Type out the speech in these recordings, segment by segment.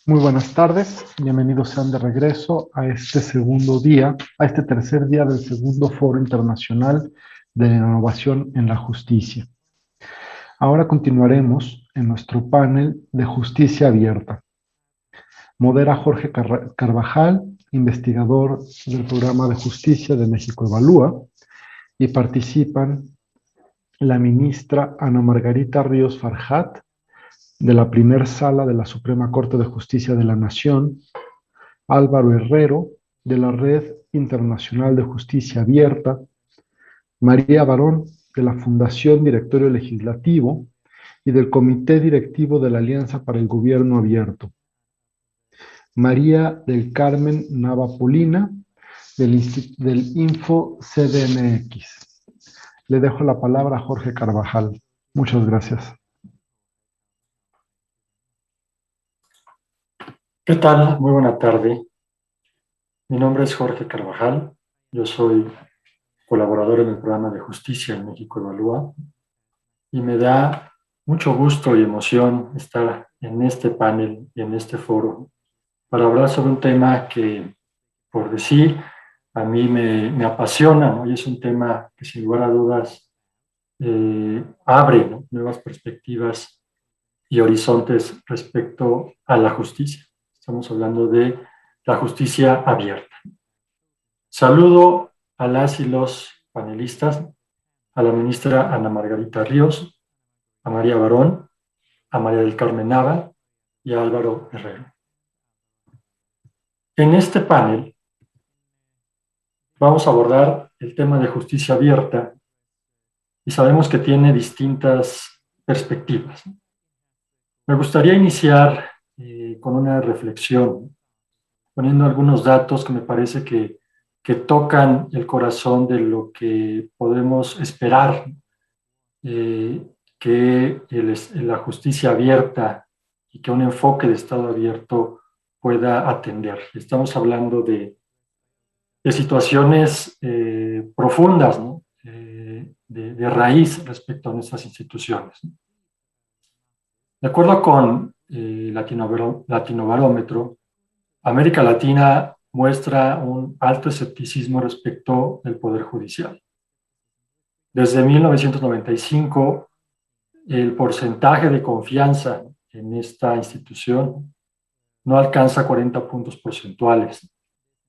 Muy buenas tardes, bienvenidos sean de regreso a este segundo día, a este tercer día del segundo Foro Internacional de la Innovación en la Justicia. Ahora continuaremos en nuestro panel de justicia abierta. Modera Jorge Carvajal, investigador del programa de justicia de México Evalúa, y participan la ministra Ana Margarita Ríos Farjat, de la primera sala de la Suprema Corte de Justicia de la Nación, Álvaro Herrero, de la Red Internacional de Justicia Abierta, María Barón, de la Fundación Directorio Legislativo y del Comité Directivo de la Alianza para el Gobierno Abierto, María del Carmen Nava-Polina, del Info CDMX. Le dejo la palabra a Jorge Carvajal. Muchas gracias. ¿Qué tal? Muy buena tarde. Mi nombre es Jorge Carvajal. Yo soy colaborador en el programa de justicia en México Evalúa y me da mucho gusto y emoción estar en este panel y en este foro para hablar sobre un tema que, por decir, a mí me apasiona, ¿no? Y es un tema que sin lugar a dudas abre, ¿no?, nuevas perspectivas y horizontes respecto a la justicia. Estamos hablando de la justicia abierta. Saludo a las y los panelistas, a la ministra Ana Margarita Ríos, a María Barón, a María del Carmen Nava y a Álvaro Herrero. En este panel vamos a abordar el tema de justicia abierta y sabemos que tiene distintas perspectivas. Me gustaría iniciar con una reflexión, poniendo algunos datos que me parece que tocan el corazón de lo que podemos esperar que la justicia abierta y que un enfoque de Estado abierto pueda atender. Estamos hablando de situaciones profundas, ¿no?, de raíz respecto a nuestras instituciones. De acuerdo con Latinobarómetro, América Latina muestra un alto escepticismo respecto del Poder Judicial. Desde 1995, el porcentaje de confianza en esta institución no alcanza 40 puntos porcentuales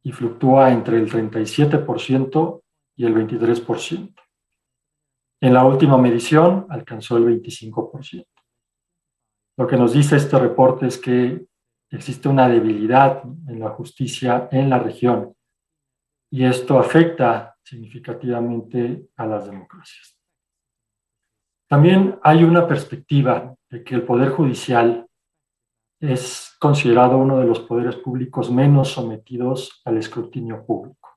y fluctúa entre el 37% y el 23%. En la última medición alcanzó el 25%. Lo que nos dice este reporte es que existe una debilidad en la justicia en la región y esto afecta significativamente a las democracias. También hay una perspectiva de que el Poder Judicial es considerado uno de los poderes públicos menos sometidos al escrutinio público.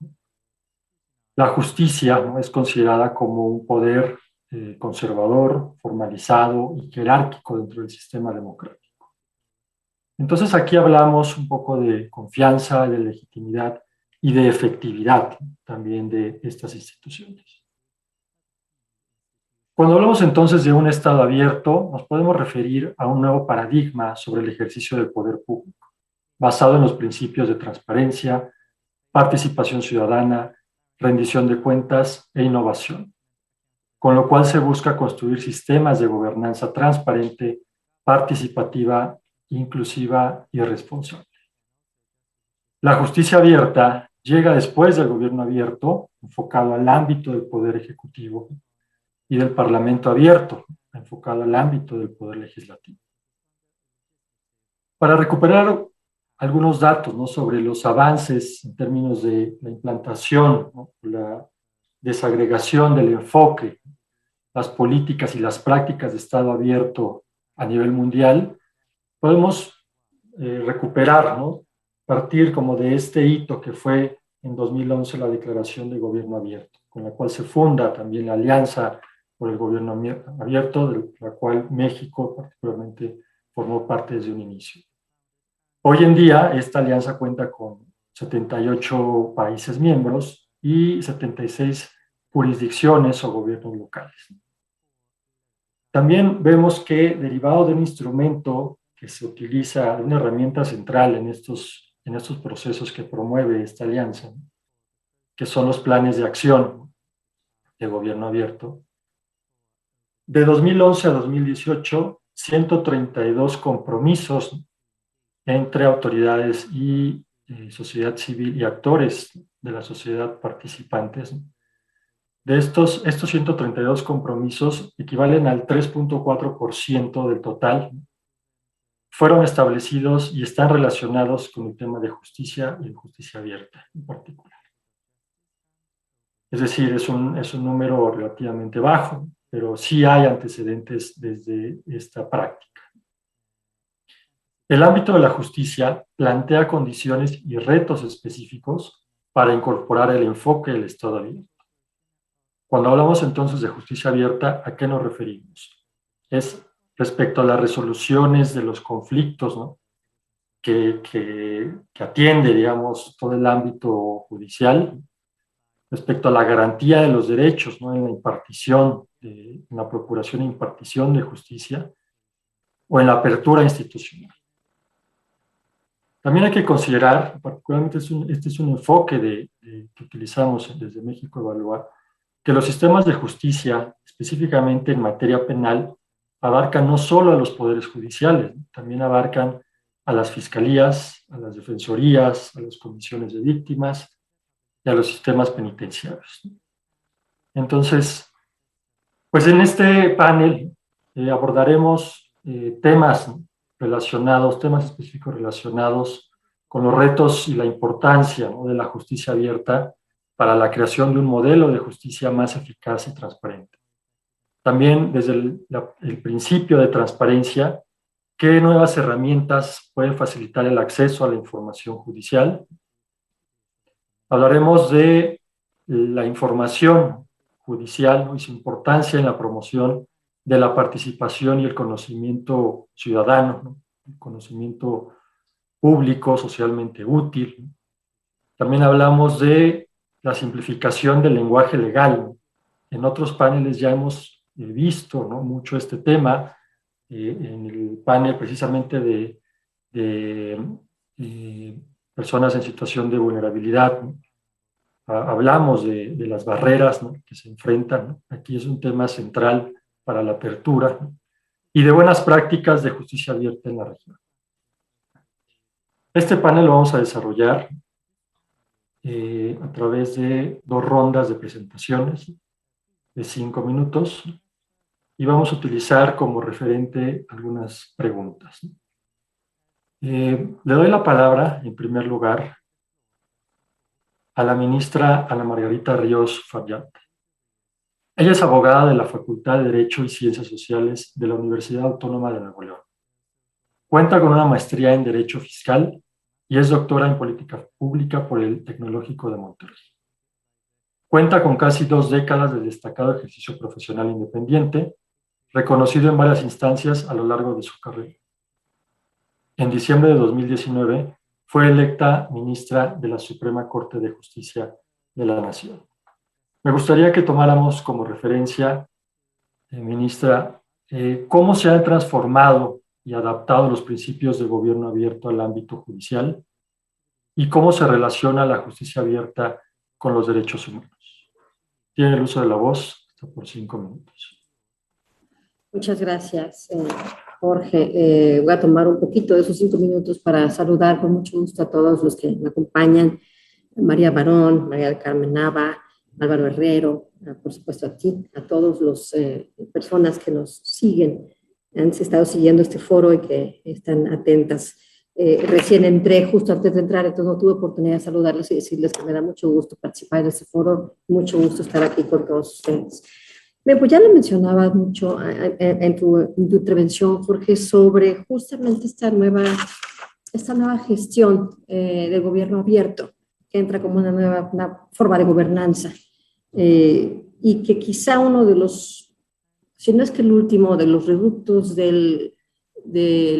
La justicia, ¿no?, es considerada como un poder conservador, formalizado y jerárquico dentro del sistema democrático. Entonces aquí hablamos un poco de confianza, de legitimidad y de efectividad también de estas instituciones. Cuando hablamos entonces de un Estado abierto, nos podemos referir a un nuevo paradigma sobre el ejercicio del poder público, basado en los principios de transparencia, participación ciudadana, rendición de cuentas e innovación, con lo cual se busca construir sistemas de gobernanza transparente, participativa, inclusiva y responsable. La justicia abierta llega después del gobierno abierto, enfocado al ámbito del poder ejecutivo, y del Parlamento abierto, enfocado al ámbito del Poder Legislativo. Para recuperar algunos datos, ¿no?, sobre los avances en términos de la implantación, ¿no?, la desagregación del enfoque, las políticas y las prácticas de Estado abierto a nivel mundial, podemos recuperar, ¿no?, partir como de este hito que fue en 2011 la Declaración de Gobierno Abierto, con la cual se funda también la Alianza por el Gobierno Abierto, de la cual México particularmente formó parte desde un inicio. Hoy en día esta alianza cuenta con 78 países miembros y 76 jurisdicciones o gobiernos locales. También vemos que, derivado de un instrumento que se utiliza, una herramienta central en estos procesos que promueve esta alianza, que son los planes de acción de gobierno abierto. De 2011 a 2018, 132 compromisos entre autoridades y sociedad civil y actores de la sociedad participantes. De estos 132 compromisos equivalen al 3.4% del total, fueron establecidos y están relacionados con el tema de justicia y de justicia abierta en particular. Es decir, es un número relativamente bajo, pero sí hay antecedentes desde esta práctica. El ámbito de la justicia plantea condiciones y retos específicos para incorporar el enfoque del Estado abierto. Cuando hablamos entonces de justicia abierta, ¿a qué nos referimos? Es respecto a las resoluciones de los conflictos, ¿no?, que atiende, digamos, todo el ámbito judicial, respecto a la garantía de los derechos, ¿no?, en la impartición, en la procuración e impartición de justicia, o en la apertura institucional. También hay que considerar, particularmente este es un enfoque que utilizamos desde México Evalúa, que los sistemas de justicia, específicamente en materia penal, abarcan no solo a los poderes judiciales, también abarcan a las fiscalías, a las defensorías, a las comisiones de víctimas y a los sistemas penitenciarios. Entonces, pues en este panel abordaremos temas específicos relacionados con los retos y la importancia, ¿no?, de la justicia abierta para la creación de un modelo de justicia más eficaz y transparente. También desde el principio de transparencia, ¿qué nuevas herramientas pueden facilitar el acceso a la información judicial? Hablaremos de la información judicial, ¿no?, y su importancia en la promoción de la participación y el conocimiento ciudadano, ¿no?, el conocimiento público, socialmente útil, ¿no? También hablamos de la simplificación del lenguaje legal, ¿no? En otros paneles ya hemos visto, ¿no?, mucho este tema, en el panel precisamente de personas en situación de vulnerabilidad, ¿no? Hablamos de las barreras, ¿no?, que se enfrentan, ¿no? Aquí es un tema central para la apertura, ¿no?, y de buenas prácticas de justicia abierta en la región. Este panel lo vamos a desarrollar a través de 2 rondas de presentaciones de 5 minutos y vamos a utilizar como referente algunas preguntas. Le doy la palabra, en primer lugar, a la ministra Ana Margarita Ríos Farjat. Ella es abogada de la Facultad de Derecho y Ciencias Sociales de la Universidad Autónoma de Nuevo León. Cuenta con una maestría en Derecho Fiscal y es doctora en Política Pública por el Tecnológico de Monterrey. Cuenta con casi 2 décadas de destacado ejercicio profesional independiente, reconocido en varias instancias a lo largo de su carrera. En diciembre de 2019 fue electa ministra de la Suprema Corte de Justicia de la Nación. Me gustaría que tomáramos como referencia, ministra, cómo se han transformado y adaptado los principios del gobierno abierto al ámbito judicial y cómo se relaciona la justicia abierta con los derechos humanos. Tiene el uso de la voz hasta por 5 minutos. Muchas gracias, Jorge. Voy a tomar un poquito de esos 5 minutos para saludar con mucho gusto a todos los que me acompañan. María Barón, María del Carmen Nava, Álvaro Herrero, por supuesto a ti, a todos los personas que nos siguen, han estado siguiendo este foro y que están atentas. Recién entré justo antes de entrar, entonces no tuve oportunidad de saludarles y decirles que me da mucho gusto participar en este foro, mucho gusto estar aquí con todos ustedes. Bien, pues ya lo mencionabas mucho en tu intervención, Jorge, sobre justamente esta nueva gestión del gobierno abierto, que entra como una forma de gobernanza, y que quizá uno de los, si no es que el último, de los reductos del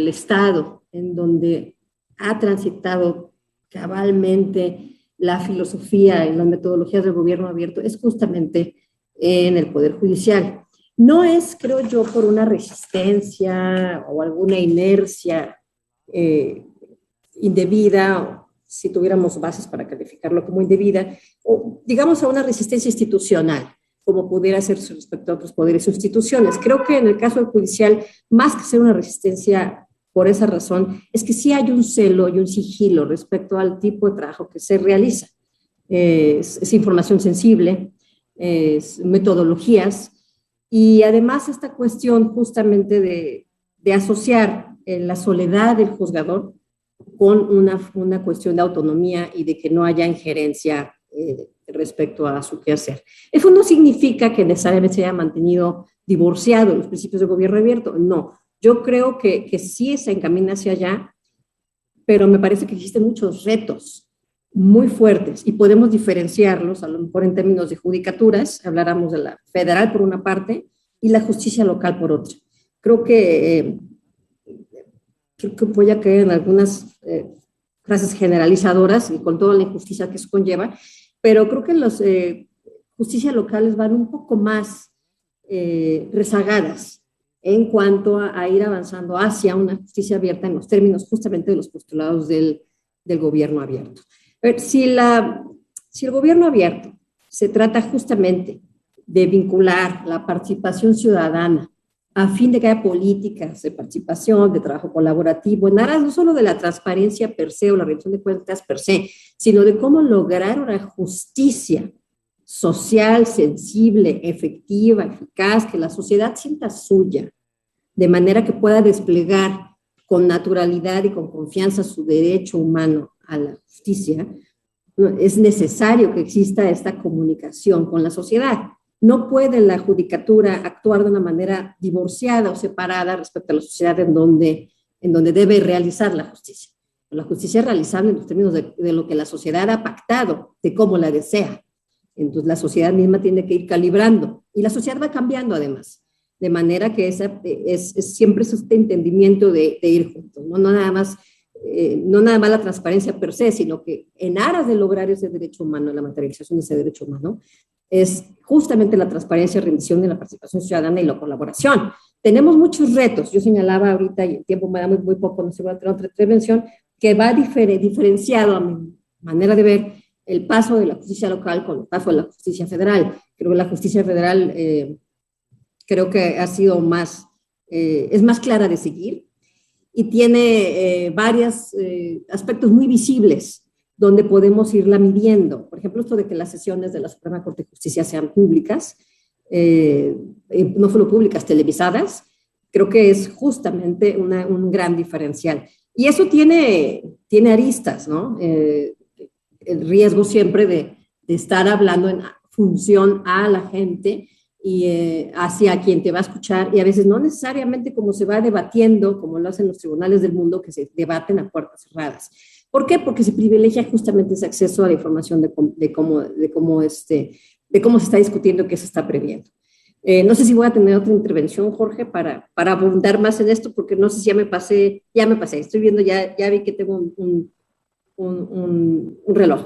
Estado, en donde ha transitado cabalmente la filosofía y las metodologías del gobierno abierto, es justamente en el Poder Judicial. No es, creo yo, por una resistencia o alguna inercia indebida, si tuviéramos bases para calificarlo como indebida, o digamos a una resistencia institucional, como pudiera ser respecto a otros poderes o instituciones. Creo que en el caso del judicial, más que ser una resistencia por esa razón, es que sí hay un celo y un sigilo respecto al tipo de trabajo que se realiza. Es información sensible, es metodologías, y además esta cuestión justamente de asociar la soledad del juzgador con una cuestión de autonomía y de que no haya injerencia respecto a su quehacer. Eso no significa que necesariamente se haya mantenido divorciado de los principios del gobierno abierto, no. Yo creo que sí se encamina hacia allá, pero me parece que existen muchos retos muy fuertes y podemos diferenciarlos, a lo mejor en términos de judicaturas, habláramos de la federal por una parte y la justicia local por otra. Creo que voy a caer en algunas frases generalizadoras y con toda la injusticia que eso conlleva, pero creo que las justicias locales van un poco más rezagadas en cuanto a ir avanzando hacia una justicia abierta en los términos justamente de los postulados del gobierno abierto. Si el gobierno abierto se trata justamente de vincular la participación ciudadana a fin de que haya políticas de participación, de trabajo colaborativo, en aras no solo de la transparencia per se o la rendición de cuentas per se, sino de cómo lograr una justicia social, sensible, efectiva, eficaz, que la sociedad sienta suya, de manera que pueda desplegar con naturalidad y con confianza su derecho humano a la justicia. Es necesario que exista esta comunicación con la sociedad. No puede la judicatura actuar de una manera divorciada o separada respecto a la sociedad en donde debe realizar la justicia. La justicia es realizable en los términos de lo que la sociedad ha pactado, de cómo la desea. Entonces la sociedad misma tiene que ir calibrando y la sociedad va cambiando además, de manera que siempre es este entendimiento de ir juntos, no nada más la transparencia per se, sino que en aras de lograr ese derecho humano, la materialización de ese derecho humano, es justamente la transparencia, rendición de la participación ciudadana y la colaboración. Tenemos muchos retos, yo señalaba ahorita, y el tiempo me da muy poco, no sé, voy a tener otra intervención, que va diferenciado a mi manera de ver el paso de la justicia local con el paso de la justicia federal. Creo que la justicia federal creo que ha sido es más clara de seguir y tiene varios aspectos muy visibles donde podemos irla midiendo. Por ejemplo, esto de que las sesiones de la Suprema Corte de Justicia sean públicas, no solo públicas, televisadas, creo que es justamente un gran diferencial. Y eso tiene aristas, ¿no? El riesgo siempre de estar hablando en función a la gente y hacia quien te va a escuchar, y a veces no necesariamente como se va debatiendo, como lo hacen los tribunales del mundo, que se debaten a puertas cerradas. ¿Por qué? Porque se privilegia justamente ese acceso a la información de cómo se está discutiendo y qué se está previendo. No sé si voy a tener otra intervención, Jorge, para abundar más en esto, porque no sé si ya me pasé, estoy viendo, ya vi que tengo un reloj.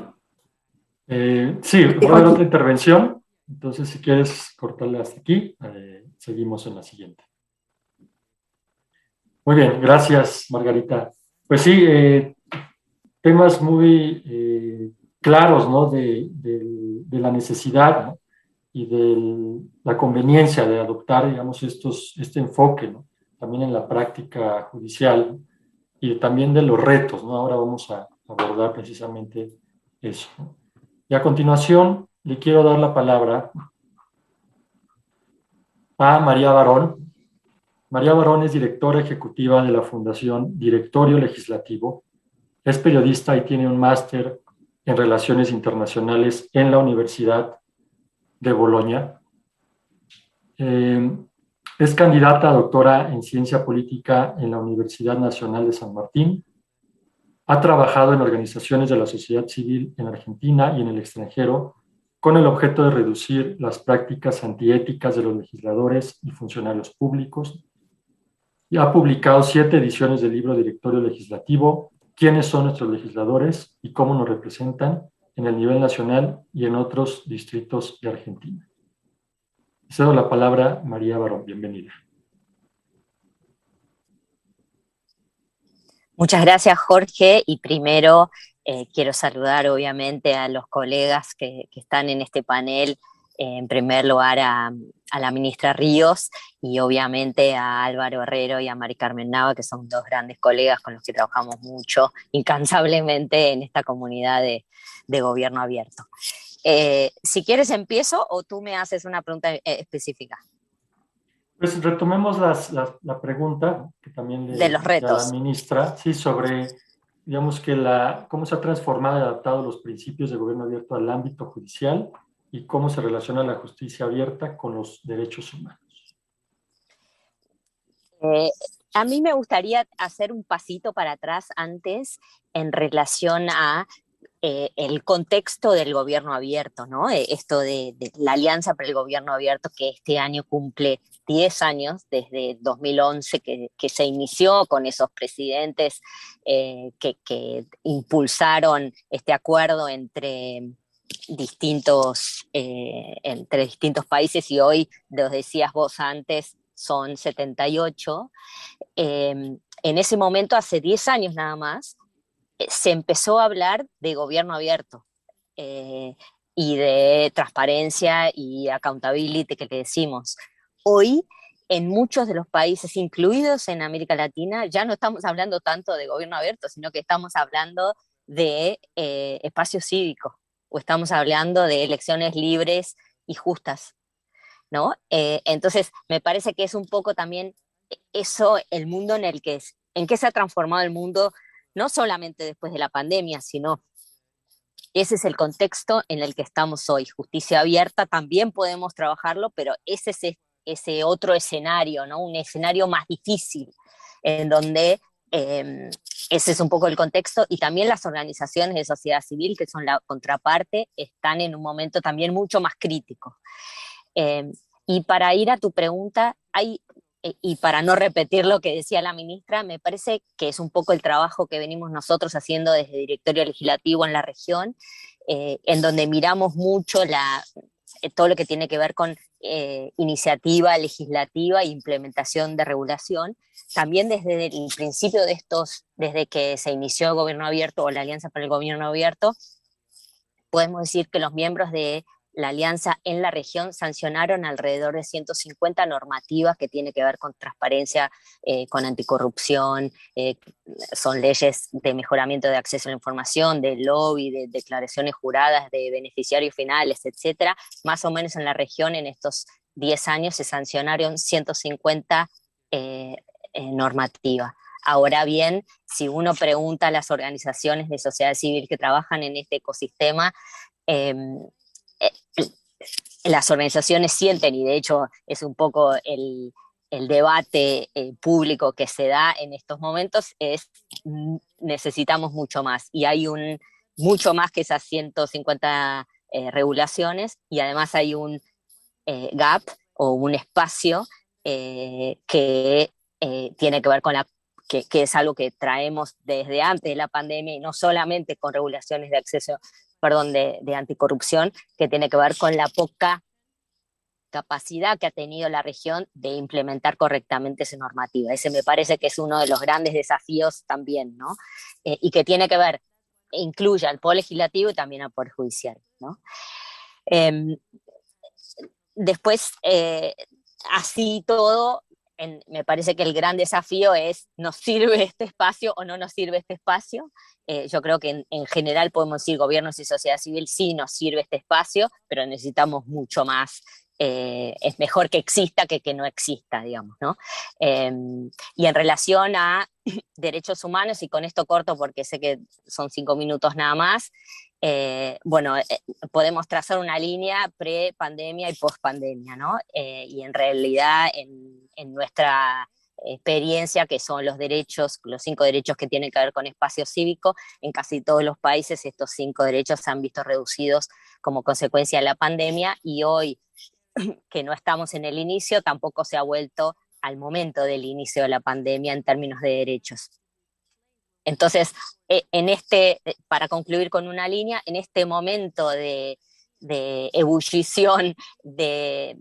Sí, voy a dar otra intervención. Entonces, si quieres cortarle hasta aquí, seguimos en la siguiente. Muy bien, gracias, Margarita. Pues sí, temas muy claros, ¿no? de la necesidad, ¿no? Y de la conveniencia de adoptar, digamos, este enfoque, ¿no? También en la práctica judicial, ¿no? Y también de los retos, ¿no? Ahora vamos a abordar precisamente eso, ¿no? Y a continuación le quiero dar la palabra a María Barón. María Barón es directora ejecutiva de la Fundación Directorio Legislativo, es periodista y tiene un máster en Relaciones Internacionales en la Universidad de Bolonia. Es candidata a doctora en Ciencia Política en la Universidad Nacional de San Martín. Ha trabajado en organizaciones de la sociedad civil en Argentina y en el extranjero con el objeto de reducir las prácticas antiéticas de los legisladores y funcionarios públicos. Y ha publicado 7 ediciones del libro Directorio Legislativo, ¿Quiénes son nuestros legisladores y cómo nos representan en el nivel nacional y en otros distritos de Argentina? Cedo la palabra a María Barón. Bienvenida. Muchas gracias, Jorge. Y primero quiero saludar, obviamente, a los colegas que están en este panel. En primer lugar, a la ministra Ríos y obviamente a Álvaro Herrero y a Mari Carmen Nava, que son dos grandes colegas con los que trabajamos mucho, incansablemente en esta comunidad de gobierno abierto. Si quieres, empiezo o tú me haces una pregunta específica. Pues retomemos la pregunta que también le de los hice a la retos. ministra, sí, sobre, digamos, cómo se ha transformado y adaptado los principios de gobierno abierto al ámbito judicial y cómo se relaciona la justicia abierta con los derechos humanos. A mí me gustaría hacer un pasito para atrás antes en relación a el contexto del gobierno abierto, ¿no? Esto de la Alianza para el Gobierno Abierto, que este año cumple 10 años, desde 2011 que se inició con esos presidentes que impulsaron este acuerdo entre distintos países, y hoy, lo decías vos antes, son 78. En ese momento, hace 10 años nada más, se empezó a hablar de gobierno abierto y de transparencia y accountability que le decimos. Hoy, en muchos de los países, incluidos en América Latina, ya no estamos hablando tanto de gobierno abierto, sino que estamos hablando de espacio cívico, o estamos hablando de elecciones libres y justas, ¿no? Entonces, me parece que es un poco también eso, el mundo en que se ha transformado el mundo, no solamente después de la pandemia, sino ese es el contexto en el que estamos hoy. Justicia abierta también podemos trabajarlo, pero ese es ese otro escenario, ¿no? Un escenario más difícil, en donde ese es un poco el contexto, y también las organizaciones de sociedad civil, que son la contraparte, están en un momento también mucho más crítico. Y para ir a tu pregunta, y para no repetir lo que decía la ministra, me parece que es un poco el trabajo que venimos nosotros haciendo desde Directorio Legislativo en la región, en donde miramos mucho todo lo que tiene que ver con iniciativa legislativa e implementación de regulación. También desde el principio desde que se inició el Gobierno Abierto o la Alianza para el Gobierno Abierto, podemos decir que los miembros de la alianza en la región sancionaron alrededor de 150 normativas que tienen que ver con transparencia, con anticorrupción, son leyes de mejoramiento de acceso a la información, de lobby, de declaraciones juradas de beneficiarios finales, etcétera. Más o menos en la región en estos 10 años se sancionaron 150 normativas. Ahora bien, si uno pregunta a las organizaciones de sociedad civil que trabajan en este ecosistema, las organizaciones sienten, y de hecho es un poco el debate público que se da en estos momentos, es necesitamos mucho más, y hay mucho más que esas 150 regulaciones, y además hay un gap o un espacio que tiene que ver con que es algo que traemos desde antes de la pandemia, y no solamente con regulaciones de acceso, perdón, de anticorrupción, que tiene que ver con la poca capacidad que ha tenido la región de implementar correctamente esa normativa. Ese me parece que es uno de los grandes desafíos también, ¿no? Y que tiene que ver, incluye al Poder Legislativo y también al Poder Judicial, ¿no? Después, así todo, me parece que el gran desafío es, ¿nos sirve este espacio o no nos sirve este espacio? Yo creo que en general podemos decir, gobiernos y sociedad civil, sí nos sirve este espacio, pero necesitamos mucho más. Es mejor que exista que no exista, digamos, ¿no? Y en relación a derechos humanos, y con esto corto porque sé que son 5 minutos nada más, bueno, podemos trazar una línea pre-pandemia y post-pandemia, ¿no? Y en realidad en nuestra experiencia, que son los 5 derechos que tienen que ver con espacio cívico, en casi todos los países estos 5 derechos se han visto reducidos como consecuencia de la pandemia, y hoy que no estamos en el inicio, tampoco se ha vuelto al momento del inicio de la pandemia en términos de derechos. Entonces, para concluir con una línea, en este momento de ebullición de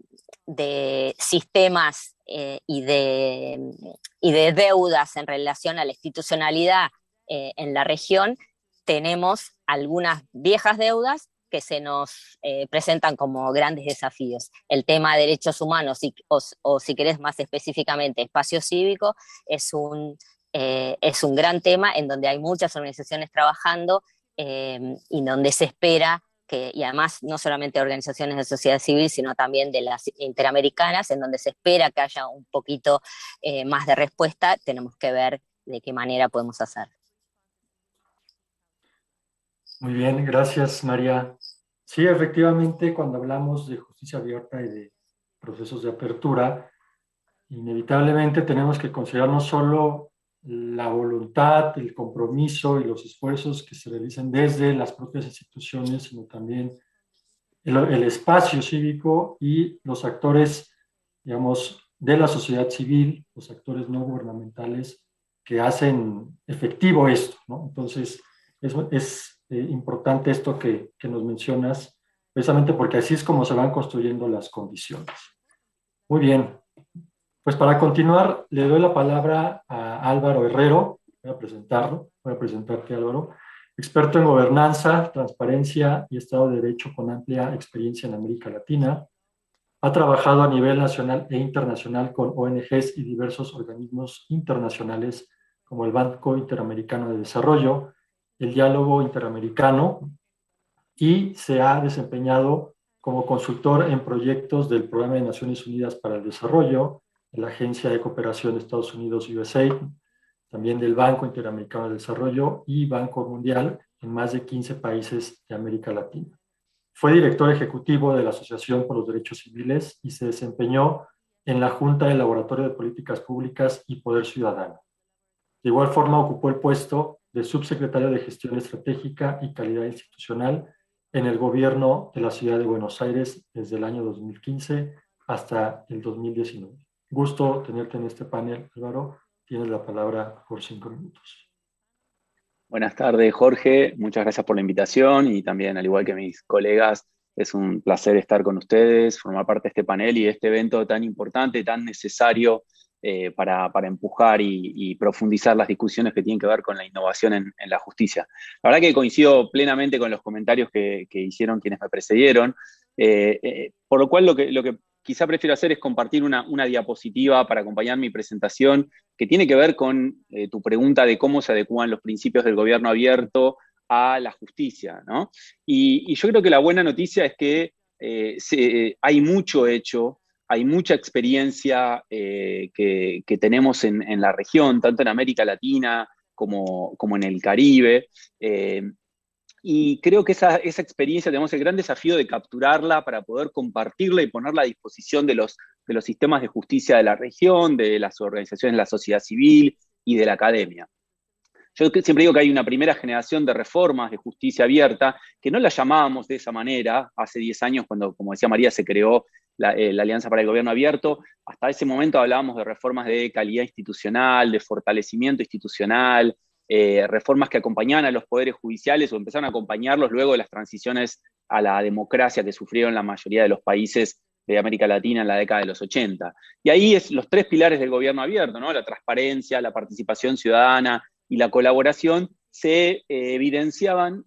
sistemas y de deudas en relación a la institucionalidad en la región, tenemos algunas viejas deudas que se nos presentan como grandes desafíos. El tema de derechos humanos, o si querés más específicamente espacio cívico, es un gran tema en donde hay muchas organizaciones trabajando y donde se espera y además no solamente organizaciones de sociedad civil, sino también de las interamericanas, en donde se espera que haya un poquito más de respuesta. Tenemos que ver de qué manera podemos hacer. Muy bien, gracias María. Sí, efectivamente, cuando hablamos de justicia abierta y de procesos de apertura, inevitablemente tenemos que considerar no solo la voluntad, el compromiso y los esfuerzos que se realicen desde las propias instituciones, sino también el espacio cívico y los actores, digamos, de la sociedad civil, los actores no gubernamentales que hacen efectivo esto, ¿no? Entonces, es importante esto que nos mencionas, precisamente porque así es como se van construyendo las condiciones. Muy bien. Pues para continuar, le doy la palabra a Álvaro Herrero. Voy a presentarlo. Voy a presentarte, Álvaro. Experto en gobernanza, transparencia y Estado de Derecho con amplia experiencia en América Latina. Ha trabajado a nivel nacional e internacional con ONGs y diversos organismos internacionales como el Banco Interamericano de Desarrollo, el Diálogo Interamericano, y se ha desempeñado como consultor en proyectos del Programa de Naciones Unidas para el Desarrollo, de la Agencia de Cooperación de Estados Unidos, USAID, también del Banco Interamericano de Desarrollo y Banco Mundial en más de 15 países de América Latina. Fue director ejecutivo de la Asociación por los Derechos Civiles y se desempeñó en la Junta del Laboratorio de Políticas Públicas y Poder Ciudadano. De igual forma, ocupó el puesto de subsecretario de Gestión Estratégica y Calidad Institucional en el gobierno de la ciudad de Buenos Aires desde el año 2015 hasta el 2019. Gusto tenerte en este panel, Álvaro. Tienes la palabra por 5 minutos. Buenas tardes, Jorge. Muchas gracias por la invitación y también, al igual que mis colegas, es un placer estar con ustedes, formar parte de este panel y de este evento tan importante, tan necesario para empujar y profundizar las discusiones que tienen que ver con la innovación en la justicia. La verdad que coincido plenamente con los comentarios que hicieron quienes me precedieron, por lo cual lo que quizá prefiero hacer es compartir una diapositiva para acompañar mi presentación que tiene que ver con tu pregunta de cómo se adecúan los principios del gobierno abierto a la justicia, ¿no? Y yo creo que la buena noticia es que hay mucho hecho, hay mucha experiencia que tenemos en la región, tanto en América Latina como en el Caribe. Y creo que esa experiencia tenemos el gran desafío de capturarla para poder compartirla y ponerla a disposición de los sistemas de justicia de la región, de las organizaciones de la sociedad civil y de la academia. Yo siempre digo que hay una primera generación de reformas de justicia abierta que no la llamábamos de esa manera hace 10 años cuando, como decía María, se creó la Alianza para el Gobierno Abierto. Hasta ese momento hablábamos de reformas de calidad institucional, de fortalecimiento institucional, reformas que acompañaban a los poderes judiciales o empezaron a acompañarlos luego de las transiciones a la democracia que sufrieron la mayoría de los países de América Latina en la década de los 80. Y ahí es los 3 pilares del gobierno abierto, ¿no? La transparencia, la participación ciudadana y la colaboración se evidenciaban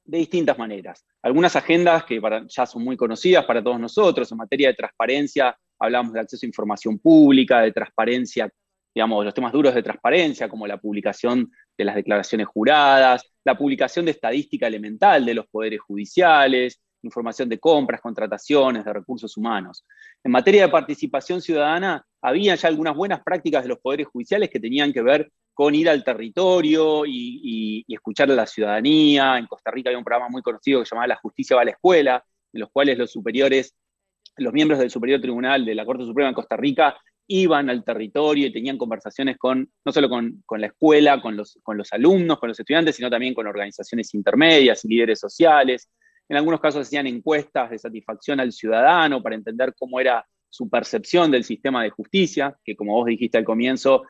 de distintas maneras. Algunas agendas que ya son muy conocidas para todos nosotros. En materia de transparencia hablamos de acceso a información pública, de transparencia, digamos, los temas duros de transparencia, como la publicación de las declaraciones juradas, la publicación de estadística elemental de los poderes judiciales, información de compras, contrataciones, de recursos humanos. En materia de participación ciudadana, había ya algunas buenas prácticas de los poderes judiciales que tenían que ver con ir al territorio y escuchar a la ciudadanía. En Costa Rica había un programa muy conocido que se llamaba La Justicia va a la Escuela, en los cuales los miembros del Superior Tribunal de la Corte Suprema de Costa Rica iban al territorio y tenían conversaciones no solo con la escuela, con los alumnos, con los estudiantes, sino también con organizaciones intermedias y líderes sociales. En algunos casos hacían encuestas de satisfacción al ciudadano para entender cómo era su percepción del sistema de justicia, que como vos dijiste al comienzo,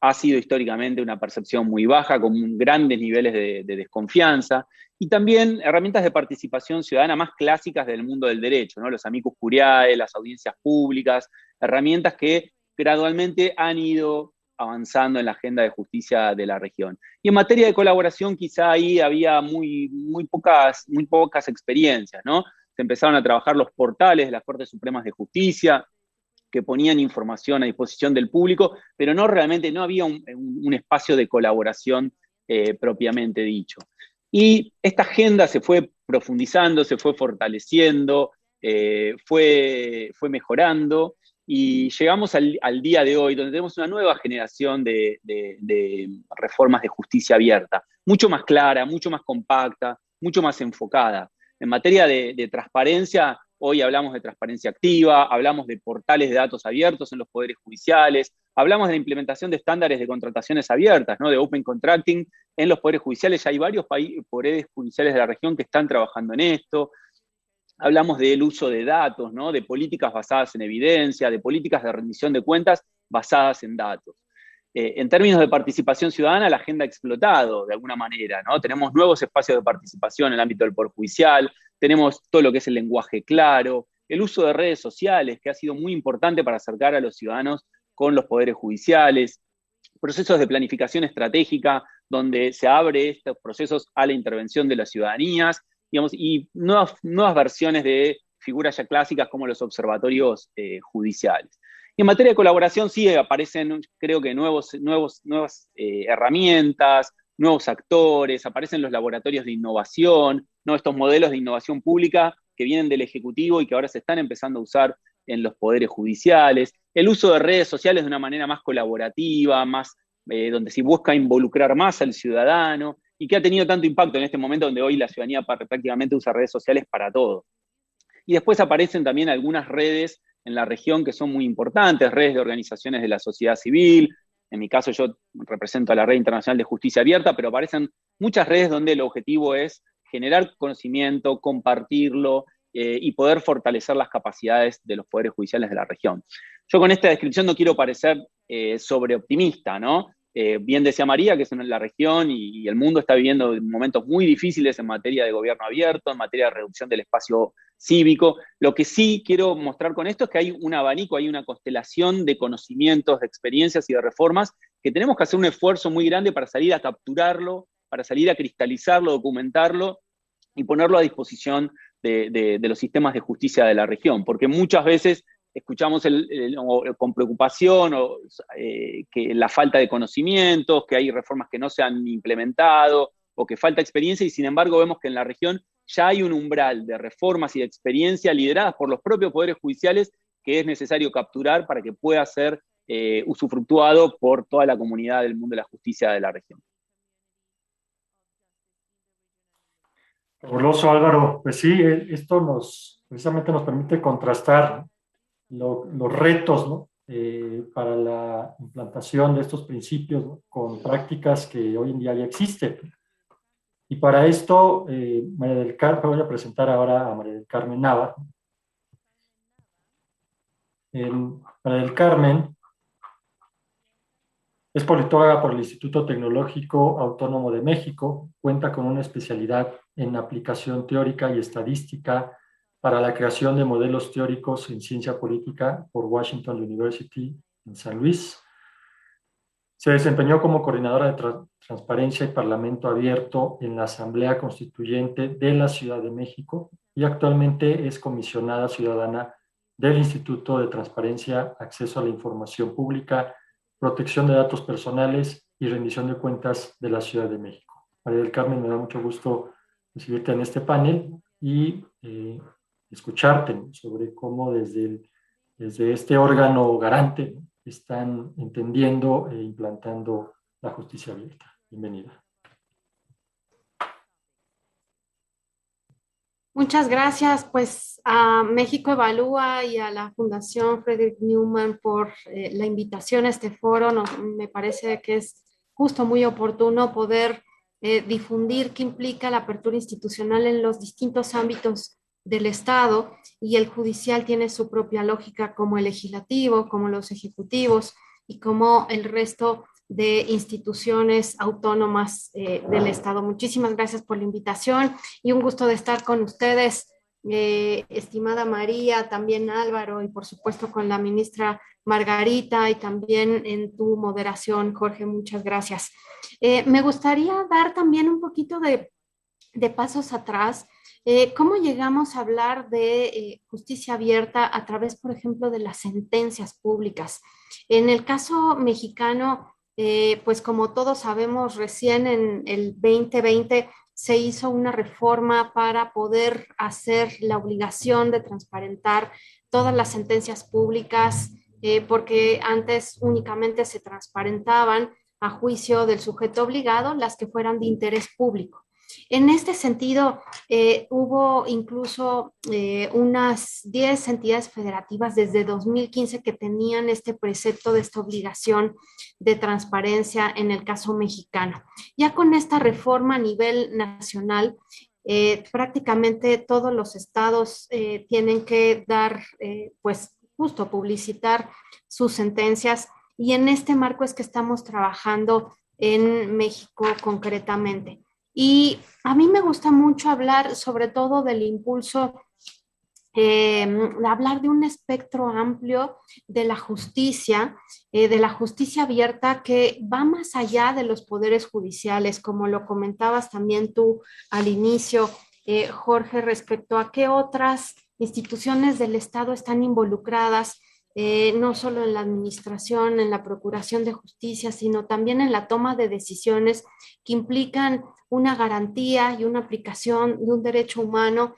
ha sido históricamente una percepción muy baja, con grandes niveles de desconfianza, y también herramientas de participación ciudadana más clásicas del mundo del derecho, ¿no? Los amicus curiae, las audiencias públicas, herramientas que gradualmente han ido avanzando en la agenda de justicia de la región. Y en materia de colaboración, quizá ahí había muy pocas experiencias, ¿no? Se empezaron a trabajar los portales de las Cortes Supremas de Justicia, que ponían información a disposición del público, pero no había un espacio de colaboración propiamente dicho. Y esta agenda se fue profundizando, se fue fortaleciendo, fue mejorando, y llegamos al día de hoy, donde tenemos una nueva generación de reformas de justicia abierta, mucho más clara, mucho más compacta, mucho más enfocada. En materia de transparencia, hoy hablamos de transparencia activa, hablamos de portales de datos abiertos en los poderes judiciales, hablamos de la implementación de estándares de contrataciones abiertas, ¿no? De open contracting en los poderes judiciales. Ya hay varios poderes judiciales de la región que están trabajando en esto. Hablamos del uso de datos, ¿no? De políticas basadas en evidencia, de políticas de rendición de cuentas basadas en datos. En términos de participación ciudadana, la agenda ha explotado de alguna manera, ¿no? Tenemos nuevos espacios de participación en el ámbito del Poder Judicial, tenemos todo lo que es el lenguaje claro, el uso de redes sociales, que ha sido muy importante para acercar a los ciudadanos con los poderes judiciales, procesos de planificación estratégica, donde se abre estos procesos a la intervención de las ciudadanías, digamos, y nuevas versiones de figuras ya clásicas como los observatorios judiciales. Y en materia de colaboración sí aparecen, creo que nuevas herramientas, nuevos actores, aparecen los laboratorios de innovación, ¿no? Estos modelos de innovación pública que vienen del Ejecutivo y que ahora se están empezando a usar en los poderes judiciales, el uso de redes sociales de una manera más colaborativa, donde se busca involucrar más al ciudadano, y que ha tenido tanto impacto en este momento donde hoy la ciudadanía prácticamente usa redes sociales para todo. Y después aparecen también algunas redes en la región que son muy importantes, redes de organizaciones de la sociedad civil. En mi caso yo represento a la Red Internacional de Justicia Abierta, pero aparecen muchas redes donde el objetivo es generar conocimiento, compartirlo y poder fortalecer las capacidades de los poderes judiciales de la región. Yo con esta descripción no quiero parecer sobreoptimista, ¿no? Bien decía María, que es en la región y el mundo está viviendo momentos muy difíciles en materia de gobierno abierto, en materia de reducción del espacio cívico. Lo que sí quiero mostrar con esto es que hay un abanico, hay una constelación de conocimientos, de experiencias y de reformas que tenemos que hacer un esfuerzo muy grande para salir a capturarlo, para salir a cristalizarlo, documentarlo y ponerlo a disposición de los sistemas de justicia de la región, porque muchas veces escuchamos con preocupación que la falta de conocimientos, que hay reformas que no se han implementado o que falta experiencia, y sin embargo vemos que en la región ya hay un umbral de reformas y de experiencia lideradas por los propios poderes judiciales que es necesario capturar para que pueda ser usufructuado por toda la comunidad del mundo de la justicia de la región. Fabuloso, Álvaro. Pues sí, esto precisamente nos permite contrastar los retos, ¿no? Para la implantación de estos principios, ¿no? Con prácticas que hoy en día ya existen. Y para esto, voy a presentar ahora a María del Carmen Nava. María del Carmen es politóloga por el Instituto Tecnológico Autónomo de México, cuenta con una especialidad en aplicación teórica y estadística para la creación de modelos teóricos en ciencia política por Washington University en San Luis. Se desempeñó como coordinadora de Transparencia y Parlamento Abierto en la Asamblea Constituyente de la Ciudad de México y actualmente es comisionada ciudadana del Instituto de Transparencia, Acceso a la Información Pública, Protección de Datos Personales y Rendición de Cuentas de la Ciudad de México. María del Carmen, me da mucho gusto recibirte en este panel y escucharte sobre cómo desde este órgano garante están entendiendo e implantando la justicia abierta. Bienvenida. Muchas gracias, pues a México Evalúa y a la Fundación Frederick Newman por la invitación a este foro. Me parece que es justo muy oportuno poder difundir qué implica la apertura institucional en los distintos ámbitos del Estado, y el judicial tiene su propia lógica como el legislativo, como los ejecutivos y como el resto de instituciones autónomas del Estado. Muchísimas gracias por la invitación y un gusto de estar con ustedes, estimada María, también Álvaro y por supuesto con la ministra Margarita y también en tu moderación, Jorge, muchas gracias. Me gustaría dar también un poquito de pasos atrás. ¿Cómo llegamos a hablar de justicia abierta a través, por ejemplo, de las sentencias públicas? En el caso mexicano, pues como todos sabemos, recién en el 2020 se hizo una reforma para poder hacer la obligación de transparentar todas las sentencias públicas, porque antes únicamente se transparentaban a juicio del sujeto obligado las que fueran de interés público. En este sentido, hubo incluso unas 10 entidades federativas desde 2015 que tenían este precepto de esta obligación de transparencia en el caso mexicano. Ya con esta reforma a nivel nacional, prácticamente todos los estados tienen que dar, pues justo publicitar sus sentencias y en este marco es que estamos trabajando en México concretamente. Y a mí me gusta mucho hablar sobre todo del impulso, hablar de un espectro amplio de la justicia abierta que va más allá de los poderes judiciales, como lo comentabas también tú al inicio, Jorge, respecto a qué otras instituciones del Estado están involucradas, no solo en la administración, en la procuración de justicia, sino también en la toma de decisiones que implican una garantía y una aplicación de un derecho humano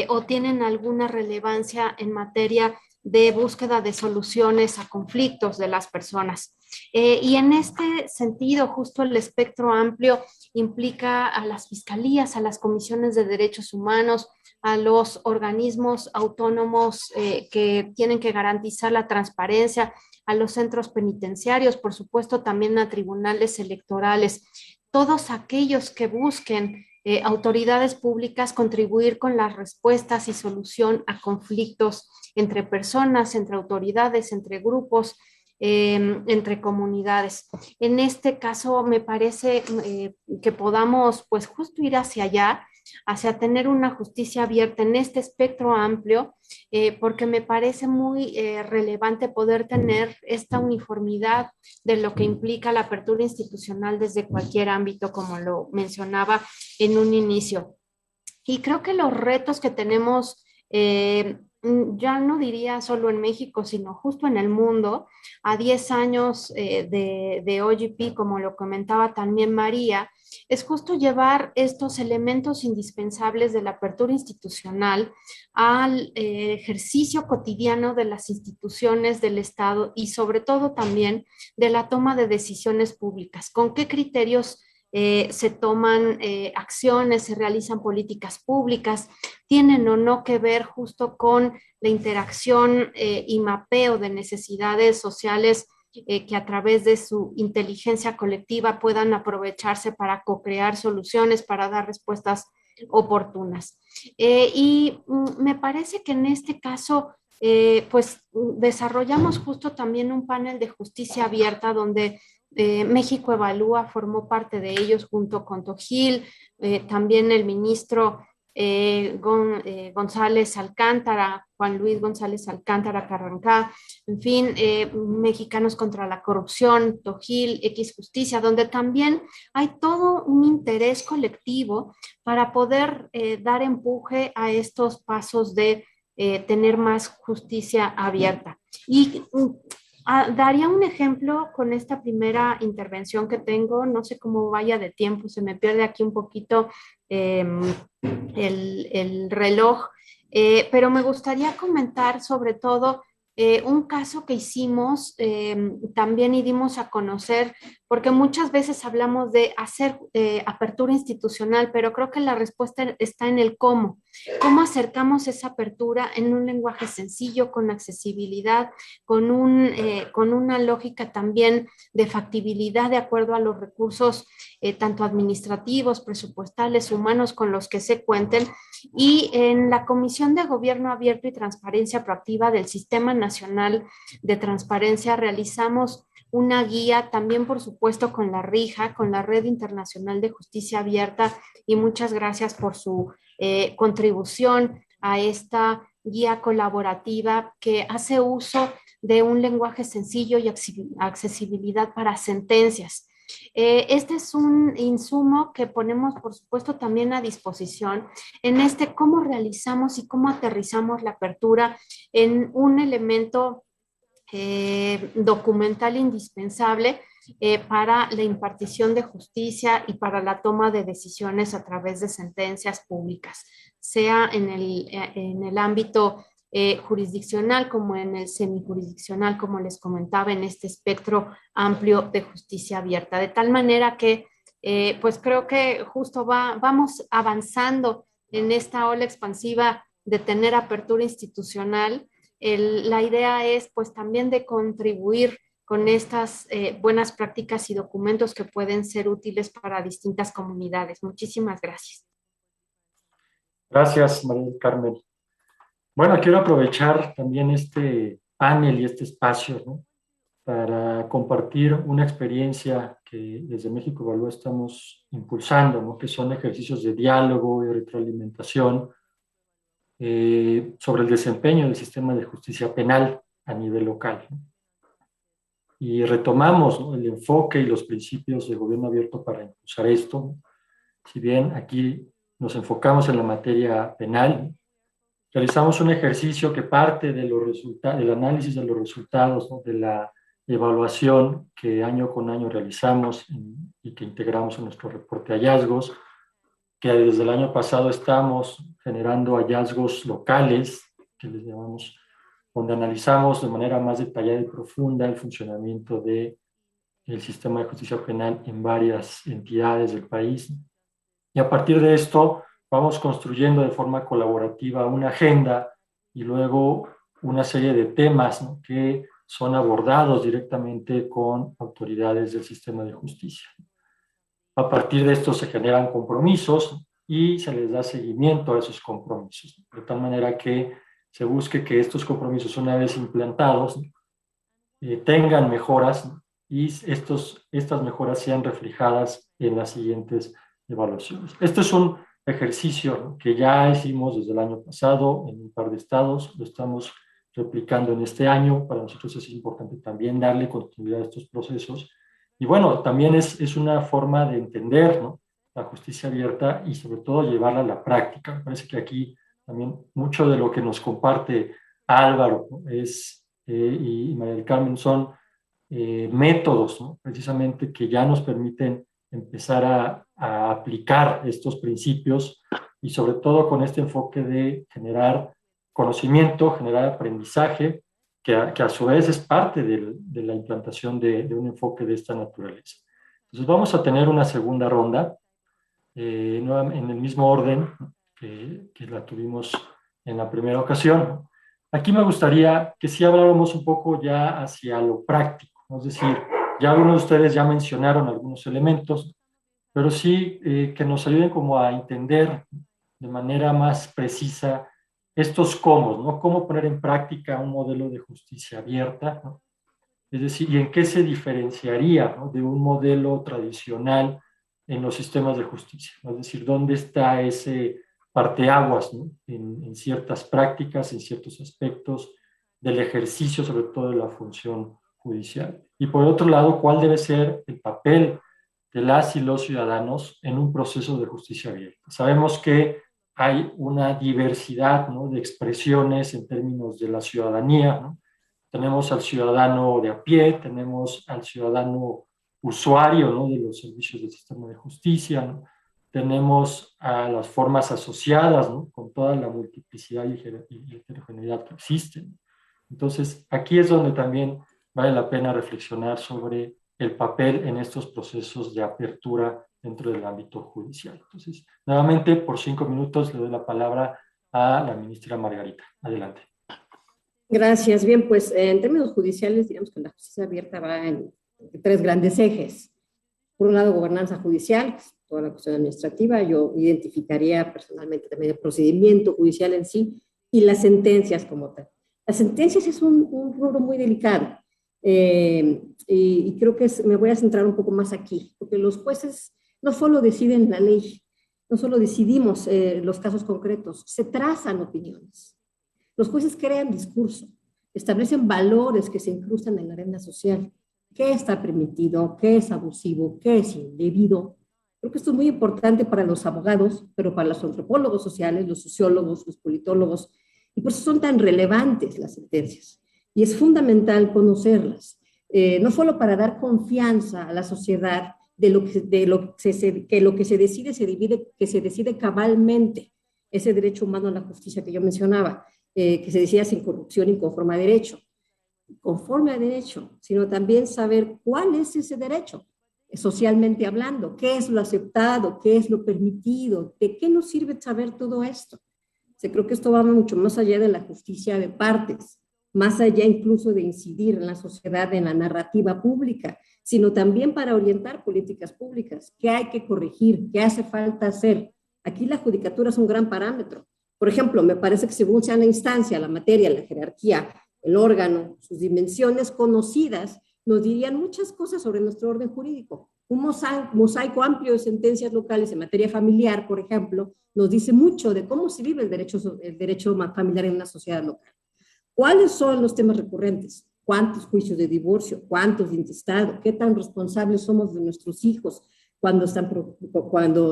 o tienen alguna relevancia en materia de búsqueda de soluciones a conflictos de las personas. Y en este sentido, justo el espectro amplio implica a las fiscalías, a las comisiones de derechos humanos, a los organismos autónomos que tienen que garantizar la transparencia, a los centros penitenciarios, por supuesto también a tribunales electorales, todos aquellos que busquen autoridades públicas contribuir con las respuestas y solución a conflictos entre personas, entre autoridades, entre grupos, entre comunidades. En este caso me parece que podamos pues justo ir hacia allá, hacia tener una justicia abierta en este espectro amplio, porque me parece muy relevante poder tener esta uniformidad de lo que implica la apertura institucional desde cualquier ámbito, como lo mencionaba en un inicio. Y creo que los retos que tenemos, ya no diría solo en México, sino justo en el mundo, a 10 años de OGP, como lo comentaba también María, es justo llevar estos elementos indispensables de la apertura institucional al ejercicio cotidiano de las instituciones del Estado y sobre todo también de la toma de decisiones públicas. ¿Con qué criterios se toman acciones, se realizan políticas públicas, tienen o no que ver justo con la interacción y mapeo de necesidades sociales que a través de su inteligencia colectiva puedan aprovecharse para co-crear soluciones, para dar respuestas oportunas. Y me parece que en este caso, pues desarrollamos justo también un panel de justicia abierta donde México Evalúa formó parte de ellos junto con Tojil, también el ministro González Alcántara, Juan Luis González Alcántara Carrancá, en fin, Mexicanos contra la Corrupción, Tojil, X Justicia, donde también hay todo un interés colectivo para poder dar empuje a estos pasos de tener más justicia abierta. Y daría un ejemplo con esta primera intervención que tengo, no sé cómo vaya de tiempo, se me pierde aquí un poquito el reloj, pero me gustaría comentar sobre todo un caso que hicimos también y dimos a conocer, porque muchas veces hablamos de hacer apertura institucional, pero creo que la respuesta está en el cómo. ¿Cómo acercamos esa apertura en un lenguaje sencillo, con accesibilidad, con una lógica también de factibilidad de acuerdo a los recursos tanto administrativos, presupuestales, humanos con los que se cuenten? Y en la Comisión de Gobierno Abierto y Transparencia Proactiva del Sistema Nacional de Transparencia realizamos una guía, también por supuesto con la RIJA, con la Red Internacional de Justicia Abierta, y muchas gracias por su contribución a esta guía colaborativa que hace uso de un lenguaje sencillo y accesibilidad para sentencias. Este es un insumo que ponemos, por supuesto, también a disposición en cómo realizamos y cómo aterrizamos la apertura en un elemento documental indispensable para la impartición de justicia y para la toma de decisiones a través de sentencias públicas, sea en el ámbito jurisdiccional como en el semijurisdiccional, como les comentaba, en este espectro amplio de justicia abierta. De tal manera que, pues creo que justo vamos avanzando en esta ola expansiva de tener apertura institucional. La idea es pues también de contribuir con estas buenas prácticas y documentos que pueden ser útiles para distintas comunidades. Muchísimas gracias. Gracias, María del Carmen. Bueno, quiero aprovechar también este panel y este espacio, ¿no?, para compartir una experiencia que desde México Evalúa estamos impulsando, ¿no?, que son ejercicios de diálogo y retroalimentación sobre el desempeño del sistema de justicia penal a nivel local, ¿no? Y retomamos, ¿no?, el enfoque y los principios del gobierno abierto para impulsar esto. Si bien aquí nos enfocamos en la materia penal, realizamos un ejercicio que parte de del análisis de los resultados, ¿no?, de la evaluación que año con año realizamos y que integramos en nuestro reporte de hallazgos, que desde el año pasado estamos generando hallazgos locales, que les llamamos, donde analizamos de manera más detallada y profunda el funcionamiento del sistema de justicia penal en varias entidades del país. Y a partir de esto vamos construyendo de forma colaborativa una agenda y luego una serie de temas, ¿no?, que son abordados directamente con autoridades del sistema de justicia. A partir de esto se generan compromisos y se les da seguimiento a esos compromisos, de tal manera que se busque que estos compromisos, una vez implantados, tengan mejoras, ¿no?, y estas mejoras sean reflejadas en las siguientes evaluaciones. Este es un ejercicio, ¿no?, que ya hicimos desde el año pasado en un par de estados, lo estamos replicando en este año. Para nosotros es importante también darle continuidad a estos procesos. Y bueno, también es una forma de entender, ¿no?, la justicia abierta y sobre todo llevarla a la práctica. Me parece que aquí también mucho de lo que nos comparte Álvaro, ¿no?, y María del Carmen son métodos, ¿no?, precisamente que ya nos permiten empezar a aplicar estos principios y sobre todo con este enfoque de generar conocimiento, generar aprendizaje, que a su vez es parte de la implantación de un enfoque de esta naturaleza. Entonces vamos a tener una segunda ronda, en el mismo orden que la tuvimos en la primera ocasión. Aquí me gustaría que sí habláramos un poco ya hacia lo práctico, ¿no? Es decir, ya algunos de ustedes ya mencionaron algunos elementos, pero sí que nos ayuden como a entender de manera más precisa estos cómo, ¿no? Cómo poner en práctica un modelo de justicia abierta, ¿no? Es decir, y en qué se diferenciaría, ¿no?, de un modelo tradicional en los sistemas de justicia, ¿no? Es decir, dónde está ese parteaguas, ¿no?, en ciertas prácticas, en ciertos aspectos del ejercicio, sobre todo de la función judicial. Y por otro lado, cuál debe ser el papel de las y los ciudadanos en un proceso de justicia abierta. Sabemos que hay una diversidad, ¿no?, de expresiones en términos de la ciudadanía, ¿no? Tenemos al ciudadano de a pie, tenemos al ciudadano usuario, ¿no?, de los servicios del sistema de justicia, ¿no? Tenemos a las formas asociadas, ¿no?, con toda la multiplicidad y heterogeneidad que existen. Entonces, aquí es donde también vale la pena reflexionar sobre el papel en estos procesos de apertura dentro del ámbito judicial. Entonces, nuevamente, por 5 minutos le doy la palabra a la ministra Margarita. Adelante. Gracias. Bien, pues en términos judiciales, digamos que la justicia abierta va en 3 grandes ejes. Por un lado, gobernanza judicial, toda la cuestión administrativa. Yo identificaría personalmente también el procedimiento judicial en sí y las sentencias como tal. Las sentencias es un rubro muy delicado. Y creo que me voy a centrar un poco más aquí, porque los jueces no solo deciden la ley, no solo decidimos los casos concretos, se trazan opiniones. Los jueces crean discurso, establecen valores que se incrustan en la arena social. ¿Qué está permitido? ¿Qué es abusivo? ¿Qué es indebido? Creo que esto es muy importante para los abogados, pero para los antropólogos sociales, los sociólogos, los politólogos, y por eso son tan relevantes las sentencias. Y es fundamental conocerlas, no solo para dar confianza a la sociedad de lo que se decide cabalmente, ese derecho humano a la justicia que yo mencionaba, que se decida sin corrupción y conforme a derecho, sino también saber cuál es ese derecho, socialmente hablando, qué es lo aceptado, qué es lo permitido, de qué nos sirve saber todo esto. Creo que esto va mucho más allá de la justicia de partes, más allá incluso de incidir en la sociedad, en la narrativa pública, sino también para orientar políticas públicas, qué hay que corregir, qué hace falta hacer. Aquí la judicatura es un gran parámetro. Por ejemplo, me parece que según sea la instancia, la materia, la jerarquía, el órgano, sus dimensiones conocidas, nos dirían muchas cosas sobre nuestro orden jurídico. Un mosaico amplio de sentencias locales en materia familiar, por ejemplo, nos dice mucho de cómo se vive el derecho familiar en una sociedad local. ¿Cuáles son los temas recurrentes? ¿Cuántos juicios de divorcio? ¿Cuántos de intestado? ¿Qué tan responsables somos de nuestros hijos cuando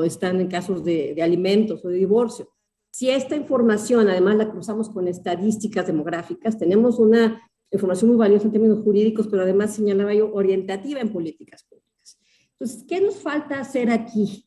están en casos de alimentos o de divorcio? Si esta información, además, la cruzamos con estadísticas demográficas, tenemos una información muy valiosa en términos jurídicos, pero además, señalaba yo, orientativa en políticas públicas. Entonces, ¿qué nos falta hacer aquí?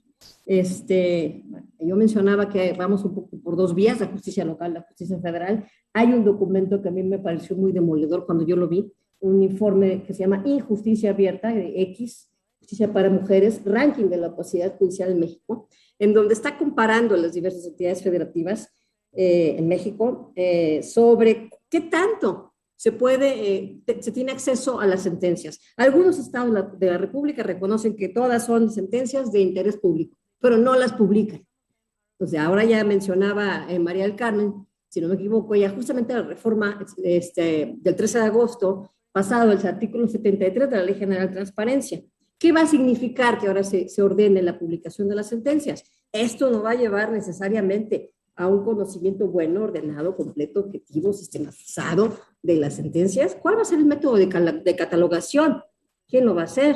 Yo mencionaba que vamos un poco por dos vías, la justicia local, la justicia federal. Hay un documento que a mí me pareció muy demoledor cuando yo lo vi, un informe que se llama Injusticia Abierta, de X, Justicia para Mujeres, ranking de la opacidad judicial en México, en donde está comparando las diversas entidades federativas en México sobre qué tanto se tiene acceso a las sentencias. Algunos estados de la República reconocen que todas son sentencias de interés público, pero no las publican. Entonces, ahora ya mencionaba María del Carmen, si no me equivoco, ya justamente la reforma del 13 de agosto pasado, el artículo 73 de la Ley General de Transparencia. ¿Qué va a significar que ahora se ordene la publicación de las sentencias? Esto no va a llevar necesariamente a un conocimiento bueno, ordenado, completo, objetivo, sistematizado de las sentencias. ¿Cuál va a ser el método de catalogación? ¿Quién lo va a hacer?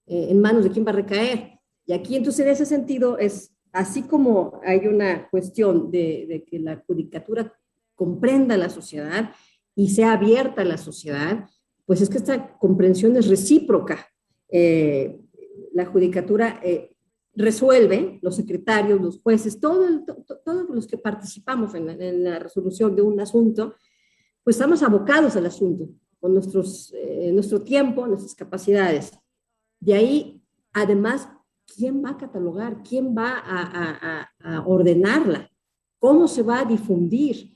¿En manos de quién va a recaer? Y aquí, entonces, en ese sentido, es así como hay una cuestión de que la judicatura comprenda la sociedad y sea abierta a la sociedad, pues es que esta comprensión es recíproca. La judicatura resuelve, los secretarios, los jueces, todos los que participamos en la resolución de un asunto, pues estamos abocados al asunto, con nuestro tiempo, nuestras capacidades. De ahí, además, ¿quién va a catalogar? ¿Quién va a ordenarla? ¿Cómo se va a difundir?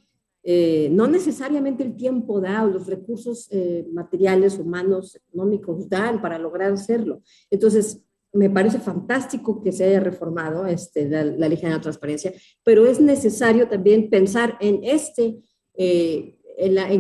No necesariamente el tiempo da o los recursos materiales, humanos, económicos dan para lograr hacerlo. Entonces, me parece fantástico que se haya reformado la Ley General de Transparencia, pero es necesario también pensar en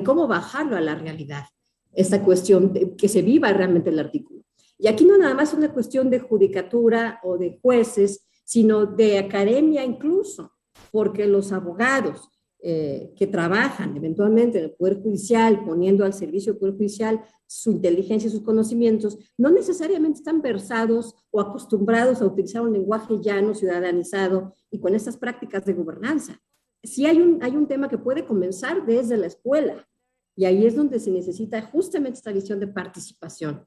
cómo bajarlo a la realidad, esta cuestión de que se viva realmente el artículo. Y aquí no nada más es una cuestión de judicatura o de jueces, sino de academia incluso, porque los abogados que trabajan eventualmente en el Poder Judicial, poniendo al servicio del Poder Judicial su inteligencia y sus conocimientos, no necesariamente están versados o acostumbrados a utilizar un lenguaje llano, ciudadanizado y con estas prácticas de gobernanza. Sí hay un tema que puede comenzar desde la escuela, y ahí es donde se necesita justamente esta visión de participación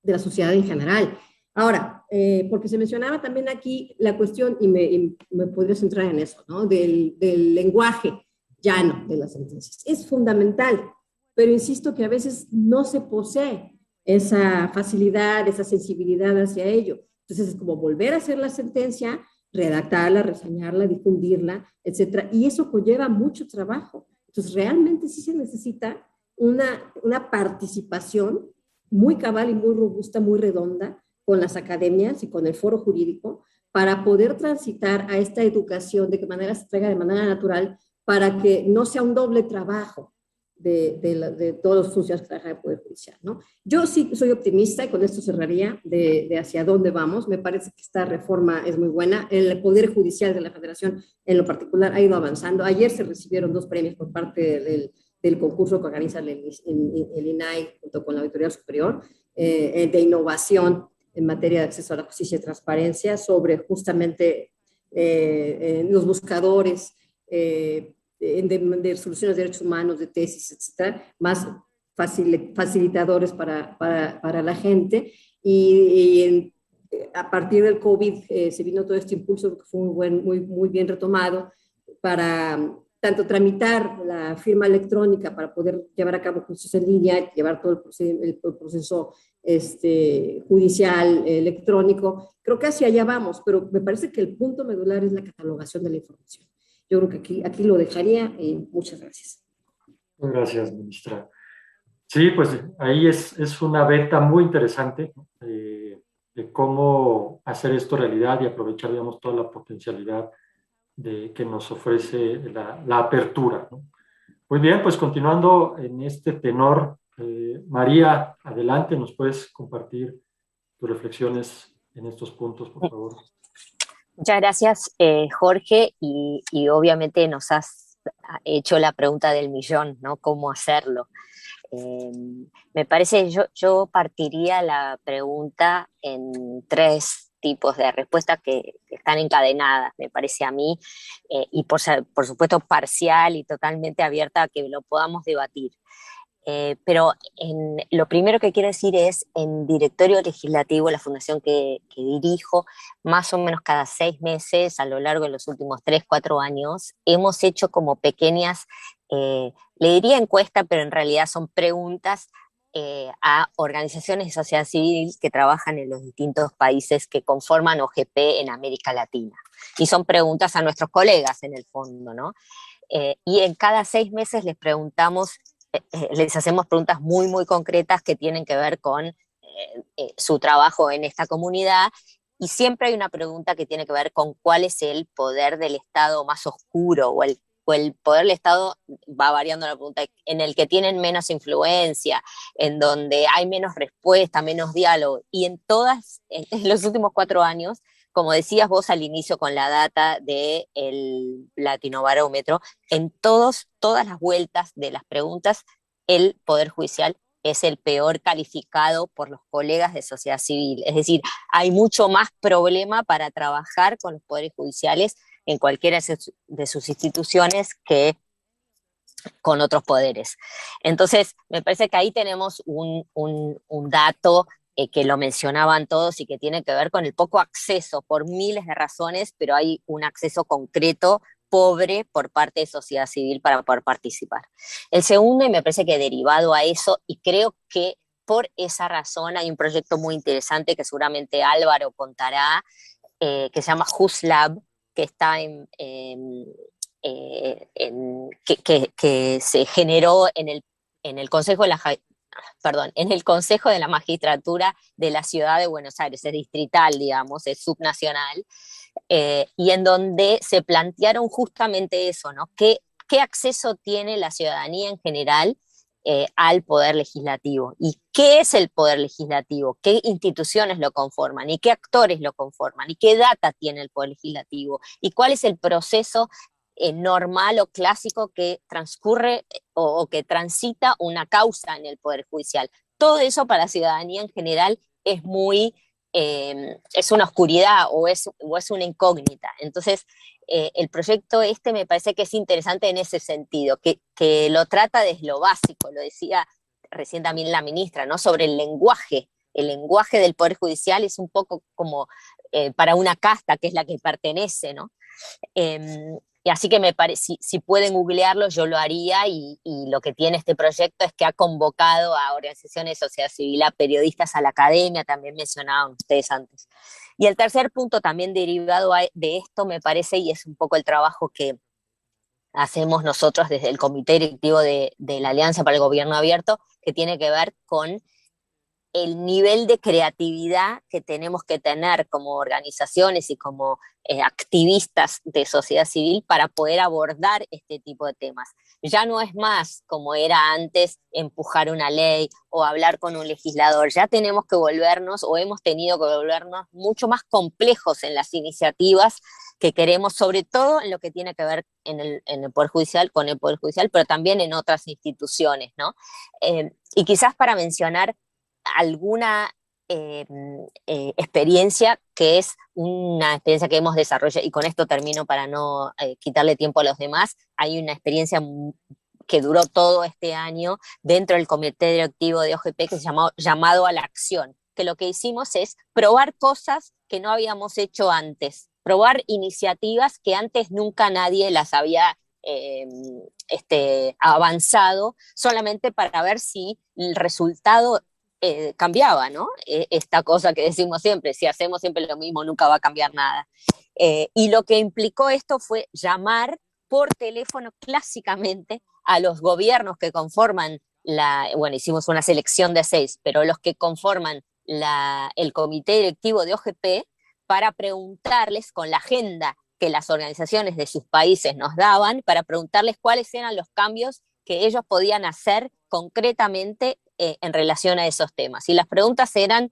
de la sociedad en general. Ahora, porque se mencionaba también aquí la cuestión, y me podría centrar en eso, ¿no? Del lenguaje llano de las sentencias. Es fundamental, pero insisto que a veces no se posee esa facilidad, esa sensibilidad hacia ello. Entonces es como volver a hacer la sentencia, redactarla, reseñarla, difundirla, etcétera, y eso conlleva mucho trabajo. Entonces realmente sí se necesita una participación muy cabal y muy robusta, muy redonda, con las academias y con el foro jurídico, para poder transitar a esta educación de que manera se traiga de manera natural, para que no sea un doble trabajo de todos los funcionarios que trabajan en el Poder Judicial, ¿no? Yo sí soy optimista y con esto cerraría de hacia dónde vamos. Me parece que esta reforma es muy buena. El Poder Judicial de la Federación, en lo particular, ha ido avanzando. Ayer se recibieron 2 premios por parte del concurso que organiza el INAI junto con la Auditoría Superior de innovación en materia de acceso a la justicia y transparencia sobre justamente los buscadores de soluciones de derechos humanos, de tesis, etcétera, más facilitadores para la gente. A partir del COVID se vino todo este impulso que fue muy bien retomado para tanto tramitar la firma electrónica para poder llevar a cabo juicios en línea, llevar todo el proceso judicial electrónico. Creo que hacia allá vamos, pero me parece que el punto medular es la catalogación de la información. Yo creo que aquí lo dejaría y muchas gracias. Gracias, ministra. Sí, pues ahí es una beta muy interesante, ¿no? De cómo hacer esto realidad y aprovechar, digamos, toda la potencialidad que nos ofrece la apertura, ¿no? Muy bien, pues continuando en este tenor, María, adelante, ¿nos puedes compartir tus reflexiones en estos puntos, por favor? Muchas gracias, Jorge, y obviamente nos has hecho la pregunta del millón, ¿no? ¿Cómo hacerlo? Me parece, yo partiría la pregunta en 3 tipos de respuestas que están encadenadas, me parece a mí, y por supuesto parcial y totalmente abierta a que lo podamos debatir. Pero lo primero que quiero decir es, en Directorio Legislativo, la fundación que dirijo, más o menos cada 6 meses, a lo largo de los últimos 3, 4 años, hemos hecho como pequeñas, le diría encuesta, pero en realidad son preguntas a organizaciones de sociedad civil que trabajan en los distintos países que conforman OGP en América Latina. Y son preguntas a nuestros colegas, en el fondo, ¿no? Y en cada 6 meses les hacemos preguntas muy, muy concretas que tienen que ver con su trabajo en esta comunidad, y siempre hay una pregunta que tiene que ver con cuál es el poder del Estado más oscuro, o el poder del Estado, va variando la pregunta, en el que tienen menos influencia, en donde hay menos respuesta, menos diálogo, y en los últimos 4 años, como decías vos al inicio con la data del Latinobarómetro, en todas las vueltas de las preguntas, el Poder Judicial es el peor calificado por los colegas de sociedad civil. Es decir, hay mucho más problema para trabajar con los poderes judiciales en cualquiera de sus instituciones que con otros poderes. Entonces, me parece que ahí tenemos un dato que lo mencionaban todos y que tiene que ver con el poco acceso por miles de razones, pero hay un acceso concreto pobre por parte de sociedad civil para poder participar. El segundo, y me parece que derivado a eso, y creo que por esa razón hay un proyecto muy interesante que seguramente Álvaro contará, que se llama JustLab, que está que se generó en el Consejo de la Magistratura de la Ciudad de Buenos Aires, es distrital, digamos, es subnacional, y en donde se plantearon justamente eso, ¿no? ¿Qué acceso tiene la ciudadanía en general al poder legislativo? ¿Y qué es el poder legislativo? ¿Qué instituciones lo conforman? ¿Y qué actores lo conforman? ¿Y qué data tiene el poder legislativo? ¿Y cuál es el proceso normal o clásico que transcurre o que transita una causa en el Poder Judicial? Todo eso para la ciudadanía en general es es una oscuridad o es una incógnita. Entonces, el proyecto me parece que es interesante en ese sentido, que lo trata desde lo básico, lo decía recién también la ministra, ¿no? Sobre el lenguaje. El lenguaje del Poder Judicial es un poco como para una casta que es la que pertenece, ¿no? Y así que me parece, si pueden googlearlo, yo lo haría, y lo que tiene este proyecto es que ha convocado a organizaciones de sociedad civil, a periodistas, a la academia, también mencionaban ustedes antes. Y el tercer punto también derivado de esto, me parece, y es un poco el trabajo que hacemos nosotros desde el Comité Directivo de la Alianza para el Gobierno Abierto, que tiene que ver con el nivel de creatividad que tenemos que tener como organizaciones y como activistas de sociedad civil para poder abordar este tipo de temas. Ya no es más como era antes empujar una ley o hablar con un legislador, ya tenemos que volvernos o hemos tenido que volvernos mucho más complejos en las iniciativas que queremos, sobre todo en lo que tiene que ver en el Poder Judicial, con el Poder Judicial, pero también en otras instituciones, ¿no? Y quizás para mencionar alguna experiencia que es una experiencia que hemos desarrollado, y con esto termino para no quitarle tiempo a los demás. Hay una experiencia que duró todo este año dentro del comité directivo de OGP que se llamó Llamado a la Acción, que lo que hicimos es probar cosas que no habíamos hecho antes, probar iniciativas que antes nunca nadie las había avanzado, solamente para ver si el resultado cambiaba, ¿no? Esta cosa que decimos siempre, si hacemos siempre lo mismo, nunca va a cambiar nada. Y lo que implicó esto fue llamar por teléfono clásicamente a los gobiernos que conforman bueno, hicimos una selección de 6, pero los que conforman el comité directivo de OGP, para preguntarles con la agenda que las organizaciones de sus países nos daban, para preguntarles cuáles eran los cambios que ellos podían hacer concretamente en relación a esos temas. Y las preguntas eran,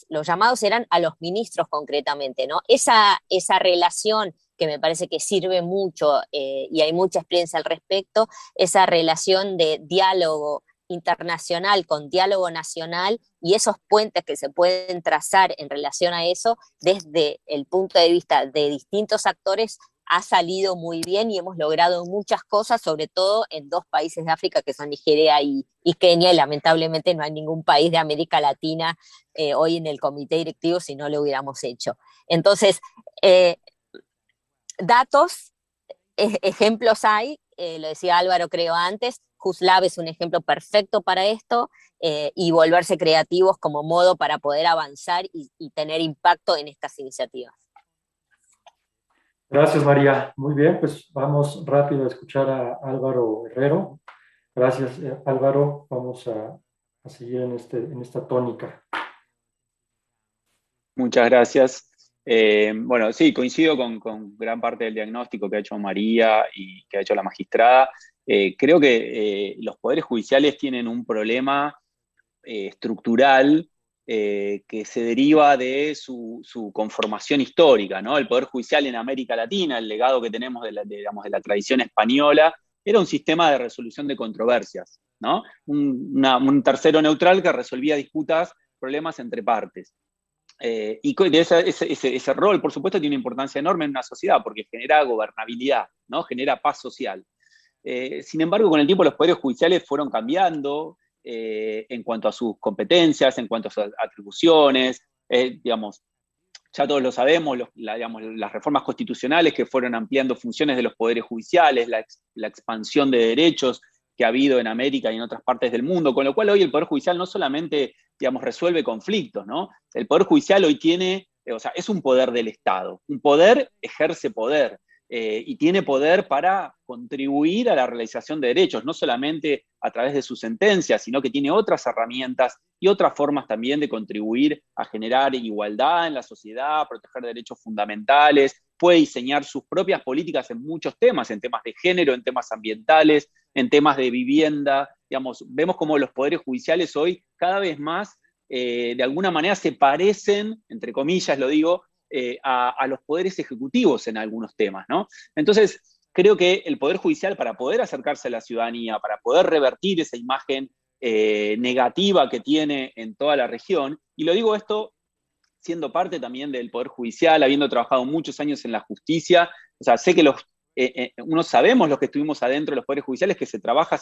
los llamados eran a los ministros concretamente, ¿no? Esa relación que me parece que sirve mucho y hay mucha experiencia al respecto, esa relación de diálogo internacional con diálogo nacional y esos puentes que se pueden trazar en relación a eso desde el punto de vista de distintos actores ha salido muy bien y hemos logrado muchas cosas, sobre todo en 2 países de África que son Nigeria y Kenia, y lamentablemente no hay ningún país de América Latina hoy en el comité directivo si no lo hubiéramos hecho. Entonces, datos, ejemplos hay, lo decía Álvaro creo antes, JustLab es un ejemplo perfecto para esto, y volverse creativos como modo para poder avanzar y tener impacto en estas iniciativas. Gracias, María. Muy bien, pues vamos rápido a escuchar a Álvaro Herrero. Gracias, Álvaro. Vamos a seguir en esta tónica. Muchas gracias. Bueno, sí, coincido con gran parte del diagnóstico que ha hecho María y que ha hecho la magistrada. Creo que los poderes judiciales tienen un problema estructural que se deriva de su conformación histórica, ¿no? El Poder Judicial en América Latina, el legado que tenemos de la tradición española, era un sistema de resolución de controversias, ¿no? Un tercero neutral que resolvía disputas, problemas entre partes. Y ese rol, por supuesto, tiene una importancia enorme en una sociedad porque genera gobernabilidad, ¿no? Genera paz social. Sin embargo, con el tiempo los poderes judiciales fueron cambiando en cuanto a sus competencias, en cuanto a sus atribuciones, digamos, ya todos lo sabemos, las reformas constitucionales que fueron ampliando funciones de los poderes judiciales, la expansión de derechos que ha habido en América y en otras partes del mundo, con lo cual hoy el Poder Judicial no solamente, digamos, resuelve conflictos, ¿no? El Poder Judicial hoy tiene, es un poder del Estado, un poder ejerce poder, y tiene poder para contribuir a la realización de derechos, no solamente a través de sus sentencias, sino que tiene otras herramientas y otras formas también de contribuir a generar igualdad en la sociedad, a proteger derechos fundamentales, puede diseñar sus propias políticas en muchos temas, en temas de género, en temas ambientales, en temas de vivienda. Digamos, vemos como los poderes judiciales hoy cada vez más, de alguna manera, se parecen, entre comillas lo digo, a los poderes ejecutivos en algunos temas, ¿no? Entonces, creo que el Poder Judicial, para poder acercarse a la ciudadanía, para poder revertir esa imagen negativa que tiene en toda la región, y lo digo esto siendo parte también del Poder Judicial, habiendo trabajado muchos años en la justicia, o sea, sé que uno sabemos los que estuvimos adentro de los poderes judiciales que se trabaja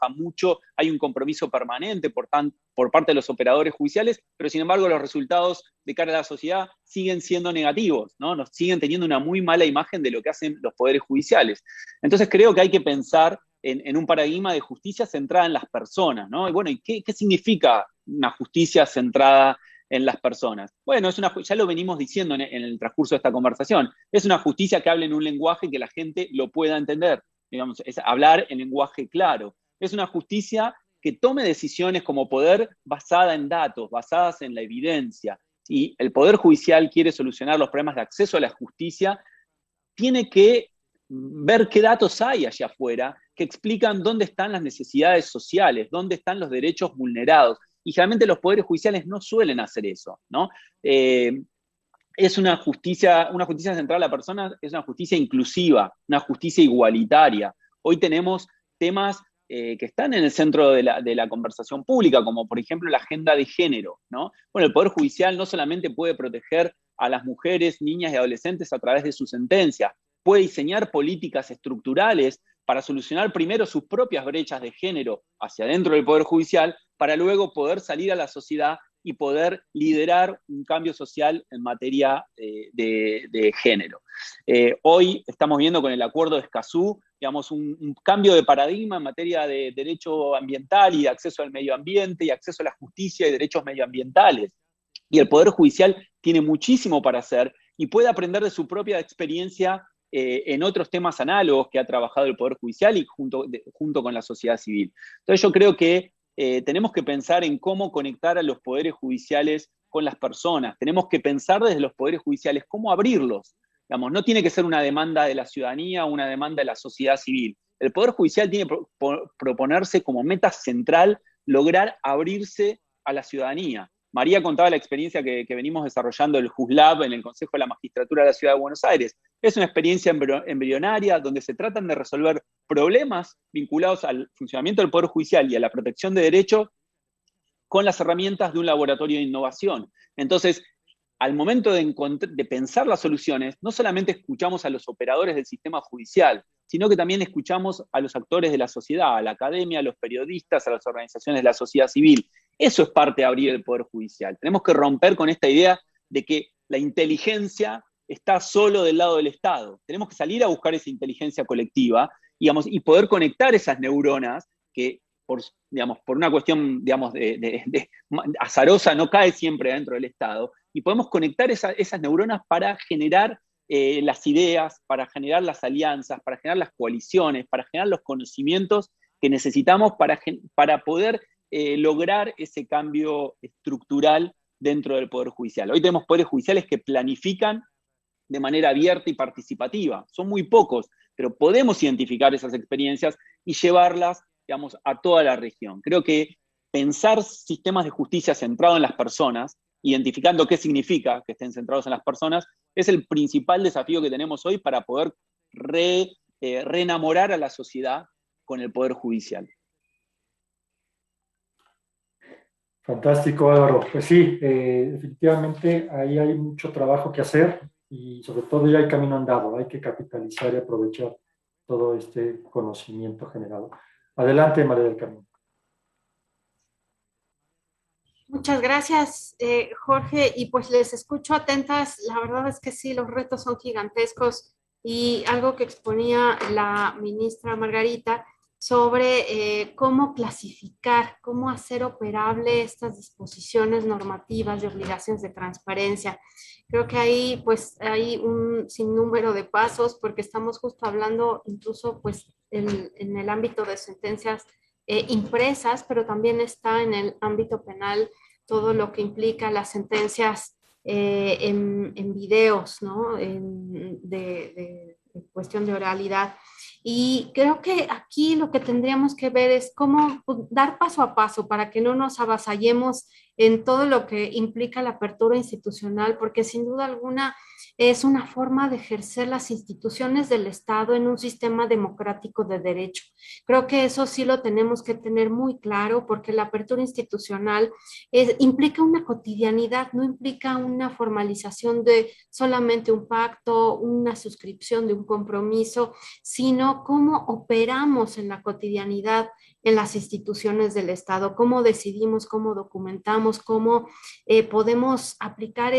mucho, hay un compromiso permanente por parte de los operadores judiciales, pero sin embargo los resultados de cara a la sociedad siguen siendo negativos, ¿no? Nos siguen teniendo una muy mala imagen de lo que hacen los poderes judiciales. Entonces creo que hay que pensar en un paradigma de justicia centrada en las personas, ¿no? Y bueno, ¿y qué significa una justicia centrada en las personas? Bueno, ya lo venimos diciendo en el transcurso de esta conversación, es una justicia que hable en un lenguaje que la gente lo pueda entender, digamos, es hablar en lenguaje claro. Es una justicia que tome decisiones como poder basada en datos, basadas en la evidencia. Si el Poder Judicial quiere solucionar los problemas de acceso a la justicia, tiene que ver qué datos hay allá afuera que explican dónde están las necesidades sociales, dónde están los derechos vulnerados. Y generalmente los poderes judiciales no suelen hacer eso, ¿no? Es una justicia centrada en la persona, es una justicia inclusiva, una justicia igualitaria. Hoy tenemos temas que están en el centro de la conversación pública, como por ejemplo la agenda de género, ¿no? Bueno, el Poder Judicial no solamente puede proteger a las mujeres, niñas y adolescentes a través de sus sentencias, puede diseñar políticas estructurales para solucionar primero sus propias brechas de género hacia adentro del Poder Judicial, para luego poder salir a la sociedad y poder liderar un cambio social en materia de género. Hoy estamos viendo con el acuerdo de Escazú, digamos, un cambio de paradigma en materia de derecho ambiental y de acceso al medio ambiente y acceso a la justicia y derechos medioambientales. Y el Poder Judicial tiene muchísimo para hacer y puede aprender de su propia experiencia en otros temas análogos que ha trabajado el Poder Judicial y junto con la sociedad civil. Entonces yo creo que tenemos que pensar en cómo conectar a los poderes judiciales con las personas. Tenemos que pensar desde los poderes judiciales cómo abrirlos. Digamos, no tiene que ser una demanda de la ciudadanía o una demanda de la sociedad civil. El Poder Judicial tiene que proponerse como meta central lograr abrirse a la ciudadanía. María contaba la experiencia que venimos desarrollando el JuzLab en el Consejo de la Magistratura de la Ciudad de Buenos Aires. Es una experiencia embrionaria donde se tratan de resolver problemas vinculados al funcionamiento del Poder Judicial y a la protección de derechos con las herramientas de un laboratorio de innovación. Entonces, al momento de pensar las soluciones, no solamente escuchamos a los operadores del sistema judicial, sino que también escuchamos a los actores de la sociedad, a la academia, a los periodistas, a las organizaciones de la sociedad civil. Eso es parte de abrir el Poder Judicial. Tenemos que romper con esta idea de que la inteligencia está solo del lado del Estado. Tenemos que salir a buscar esa inteligencia colectiva, digamos, y poder conectar esas neuronas que, por una cuestión, digamos, azarosa, no cae siempre dentro del Estado, y podemos conectar esas neuronas para generar las ideas, para generar las alianzas, para generar las coaliciones, para generar los conocimientos que necesitamos para poder lograr ese cambio estructural dentro del Poder Judicial. Hoy tenemos poderes judiciales que planifican de manera abierta y participativa. Son muy pocos, pero podemos identificar esas experiencias y llevarlas, digamos, a toda la región. Creo que pensar sistemas de justicia centrados en las personas, identificando qué significa que estén centrados en las personas, es el principal desafío que tenemos hoy para poder reenamorar a la sociedad con el Poder Judicial. Fantástico, Álvaro. Pues sí, definitivamente ahí hay mucho trabajo que hacer y sobre todo ya hay camino andado, hay que capitalizar y aprovechar todo este conocimiento generado. Adelante, María del Carmen. Muchas gracias, Jorge, y pues les escucho atentas. La verdad es que sí, los retos son gigantescos y algo que exponía la ministra Margarita sobre cómo clasificar, cómo hacer operable estas disposiciones normativas de obligaciones de transparencia. Creo que ahí pues hay un sinnúmero de pasos porque estamos justo hablando incluso pues en el ámbito de sentencias impresas, pero también está en el ámbito penal todo lo que implica las sentencias en videos, ¿no? De cuestión de oralidad. Y creo que aquí lo que tendríamos que ver es cómo dar paso a paso para que no nos avasallemos en todo lo que implica la apertura institucional, porque sin duda alguna es una forma de ejercer las instituciones del Estado en un sistema democrático de derecho. Creo que eso sí lo tenemos que tener muy claro, porque la apertura institucional implica una cotidianidad, no implica una formalización de solamente un pacto, una suscripción de un compromiso, sino cómo operamos en la cotidianidad en las instituciones del Estado, cómo decidimos, cómo documentamos, cómo podemos aplicar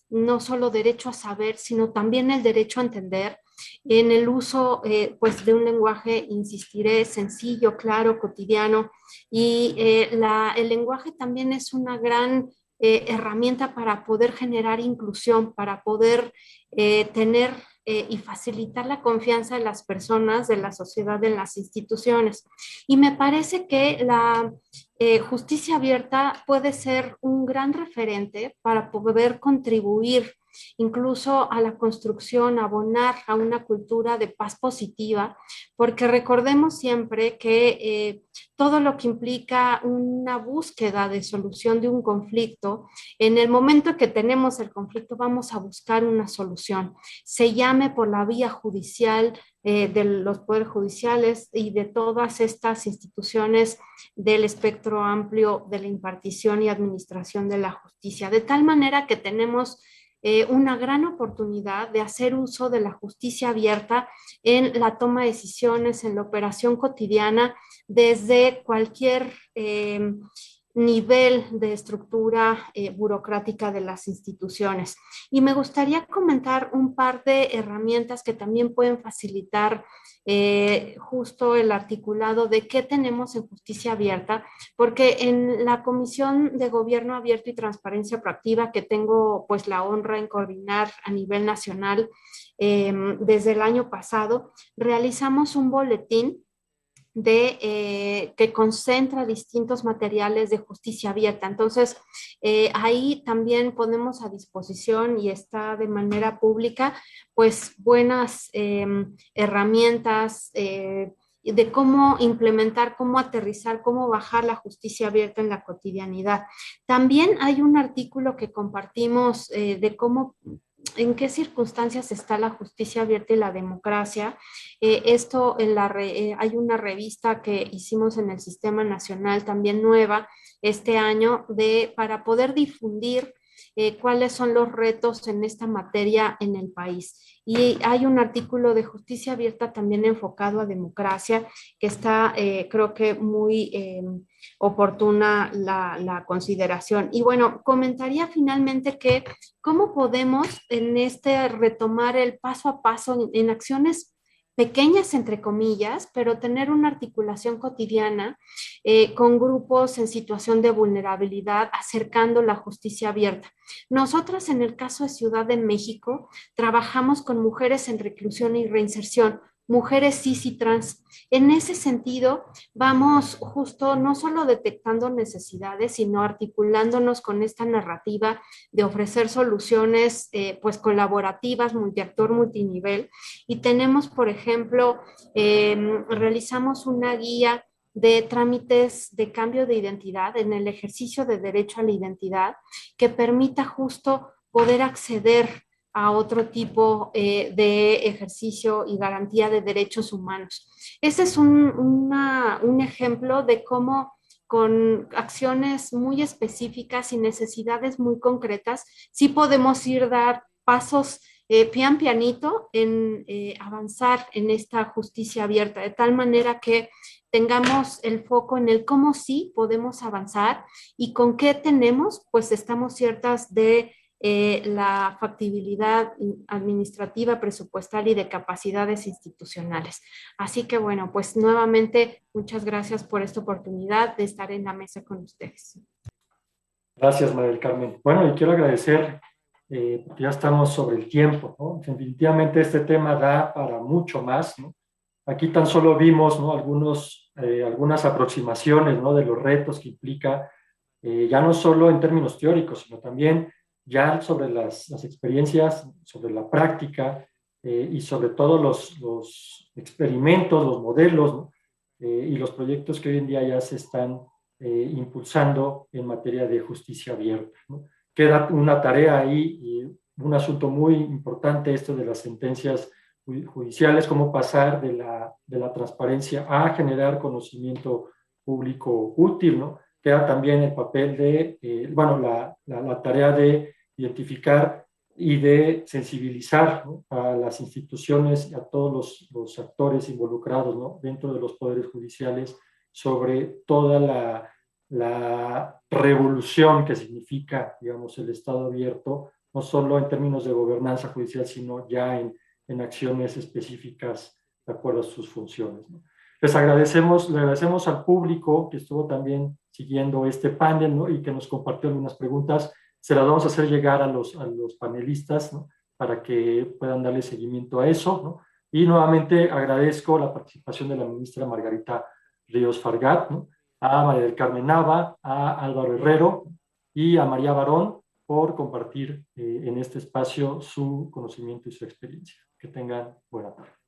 no solo derecho a saber, sino también el derecho a entender en el uso pues de un lenguaje, insistiré, sencillo, claro, cotidiano. Y el lenguaje también es una gran herramienta para poder generar inclusión, para poder tener y facilitar la confianza de las personas, de la sociedad, en las instituciones. Y me parece que la justicia abierta puede ser un gran referente para poder contribuir incluso a la construcción, abonar a una cultura de paz positiva, porque recordemos siempre que todo lo que implica una búsqueda de solución de un conflicto, en el momento que tenemos el conflicto vamos a buscar una solución, se llame por la vía judicial, de los poderes judiciales y de todas estas instituciones del espectro amplio de la impartición y administración de la justicia, de tal manera que tenemos una gran oportunidad de hacer uso de la justicia abierta en la toma de decisiones, en la operación cotidiana, desde cualquier nivel de estructura burocrática de las instituciones. Y me gustaría comentar un par de herramientas que también pueden facilitar justo el articulado de qué tenemos en justicia abierta, porque en la Comisión de Gobierno Abierto y Transparencia Proactiva, que tengo pues la honra en coordinar a nivel nacional desde el año pasado, realizamos un boletín que concentra distintos materiales de justicia abierta. Entonces, ahí también ponemos a disposición y está de manera pública, pues buenas herramientas de cómo implementar, cómo aterrizar, cómo bajar la justicia abierta en la cotidianidad. También hay un artículo que compartimos de cómo en qué circunstancias está la justicia abierta y la democracia. Esto hay una revista que hicimos en el Sistema Nacional, también nueva, este año, para poder difundir cuáles son los retos en esta materia en el país. Y hay un artículo de justicia abierta también enfocado a democracia, que está, creo que muy oportuna la consideración. Y bueno, comentaría finalmente que cómo podemos en retomar el paso a paso en acciones pequeñas, entre comillas, pero tener una articulación cotidiana con grupos en situación de vulnerabilidad, acercando la justicia abierta. Nosotras, en el caso de Ciudad de México, trabajamos con mujeres en reclusión y reinserción, mujeres cis y trans. En ese sentido, vamos justo no solo detectando necesidades, sino articulándonos con esta narrativa de ofrecer soluciones pues colaborativas, multiactor, multinivel. Y tenemos, por ejemplo, realizamos una guía de trámites de cambio de identidad en el ejercicio de derecho a la identidad que permita justo poder acceder a otro tipo de ejercicio y garantía de derechos humanos. Ese es un ejemplo de cómo con acciones muy específicas y necesidades muy concretas, sí podemos dar pasos pian pianito en avanzar en esta justicia abierta, de tal manera que tengamos el foco en el cómo sí podemos avanzar y con qué tenemos, pues estamos ciertas de la factibilidad administrativa, presupuestal y de capacidades institucionales. Así que bueno, pues nuevamente muchas gracias por esta oportunidad de estar en la mesa con ustedes. Gracias, María del Carmen. Bueno, y quiero agradecer, porque ya estamos sobre el tiempo, ¿no? Definitivamente este tema da para mucho más, ¿no? Aquí tan solo vimos, ¿no?, algunas aproximaciones, ¿no?, de los retos que implica, ya no solo en términos teóricos, sino también ya sobre las experiencias, sobre la práctica y sobre todo los experimentos, los modelos, ¿no?, y los proyectos que hoy en día ya se están impulsando en materia de justicia abierta, ¿no? Queda una tarea ahí y un asunto muy importante, esto de las sentencias judiciales, cómo pasar de la transparencia a generar conocimiento público útil, ¿no? Queda también el papel de, la tarea de identificar y de sensibilizar, ¿no?, a las instituciones y a todos los actores involucrados, ¿no?, dentro de los poderes judiciales sobre toda la revolución que significa, digamos, el Estado abierto, no solo en términos de gobernanza judicial, sino ya en acciones específicas de acuerdo a sus funciones, ¿no? Le agradecemos al público que estuvo también siguiendo este panel, ¿no?, y que nos compartió algunas preguntas. Se las vamos a hacer llegar a los panelistas, ¿no?, para que puedan darle seguimiento a eso, ¿no? Y nuevamente agradezco la participación de la ministra Margarita Ríos Fargat, ¿no? A María del Carmen Nava, a Álvaro Herrero y a María Barón por compartir en este espacio su conocimiento y su experiencia. Que tengan buena tarde.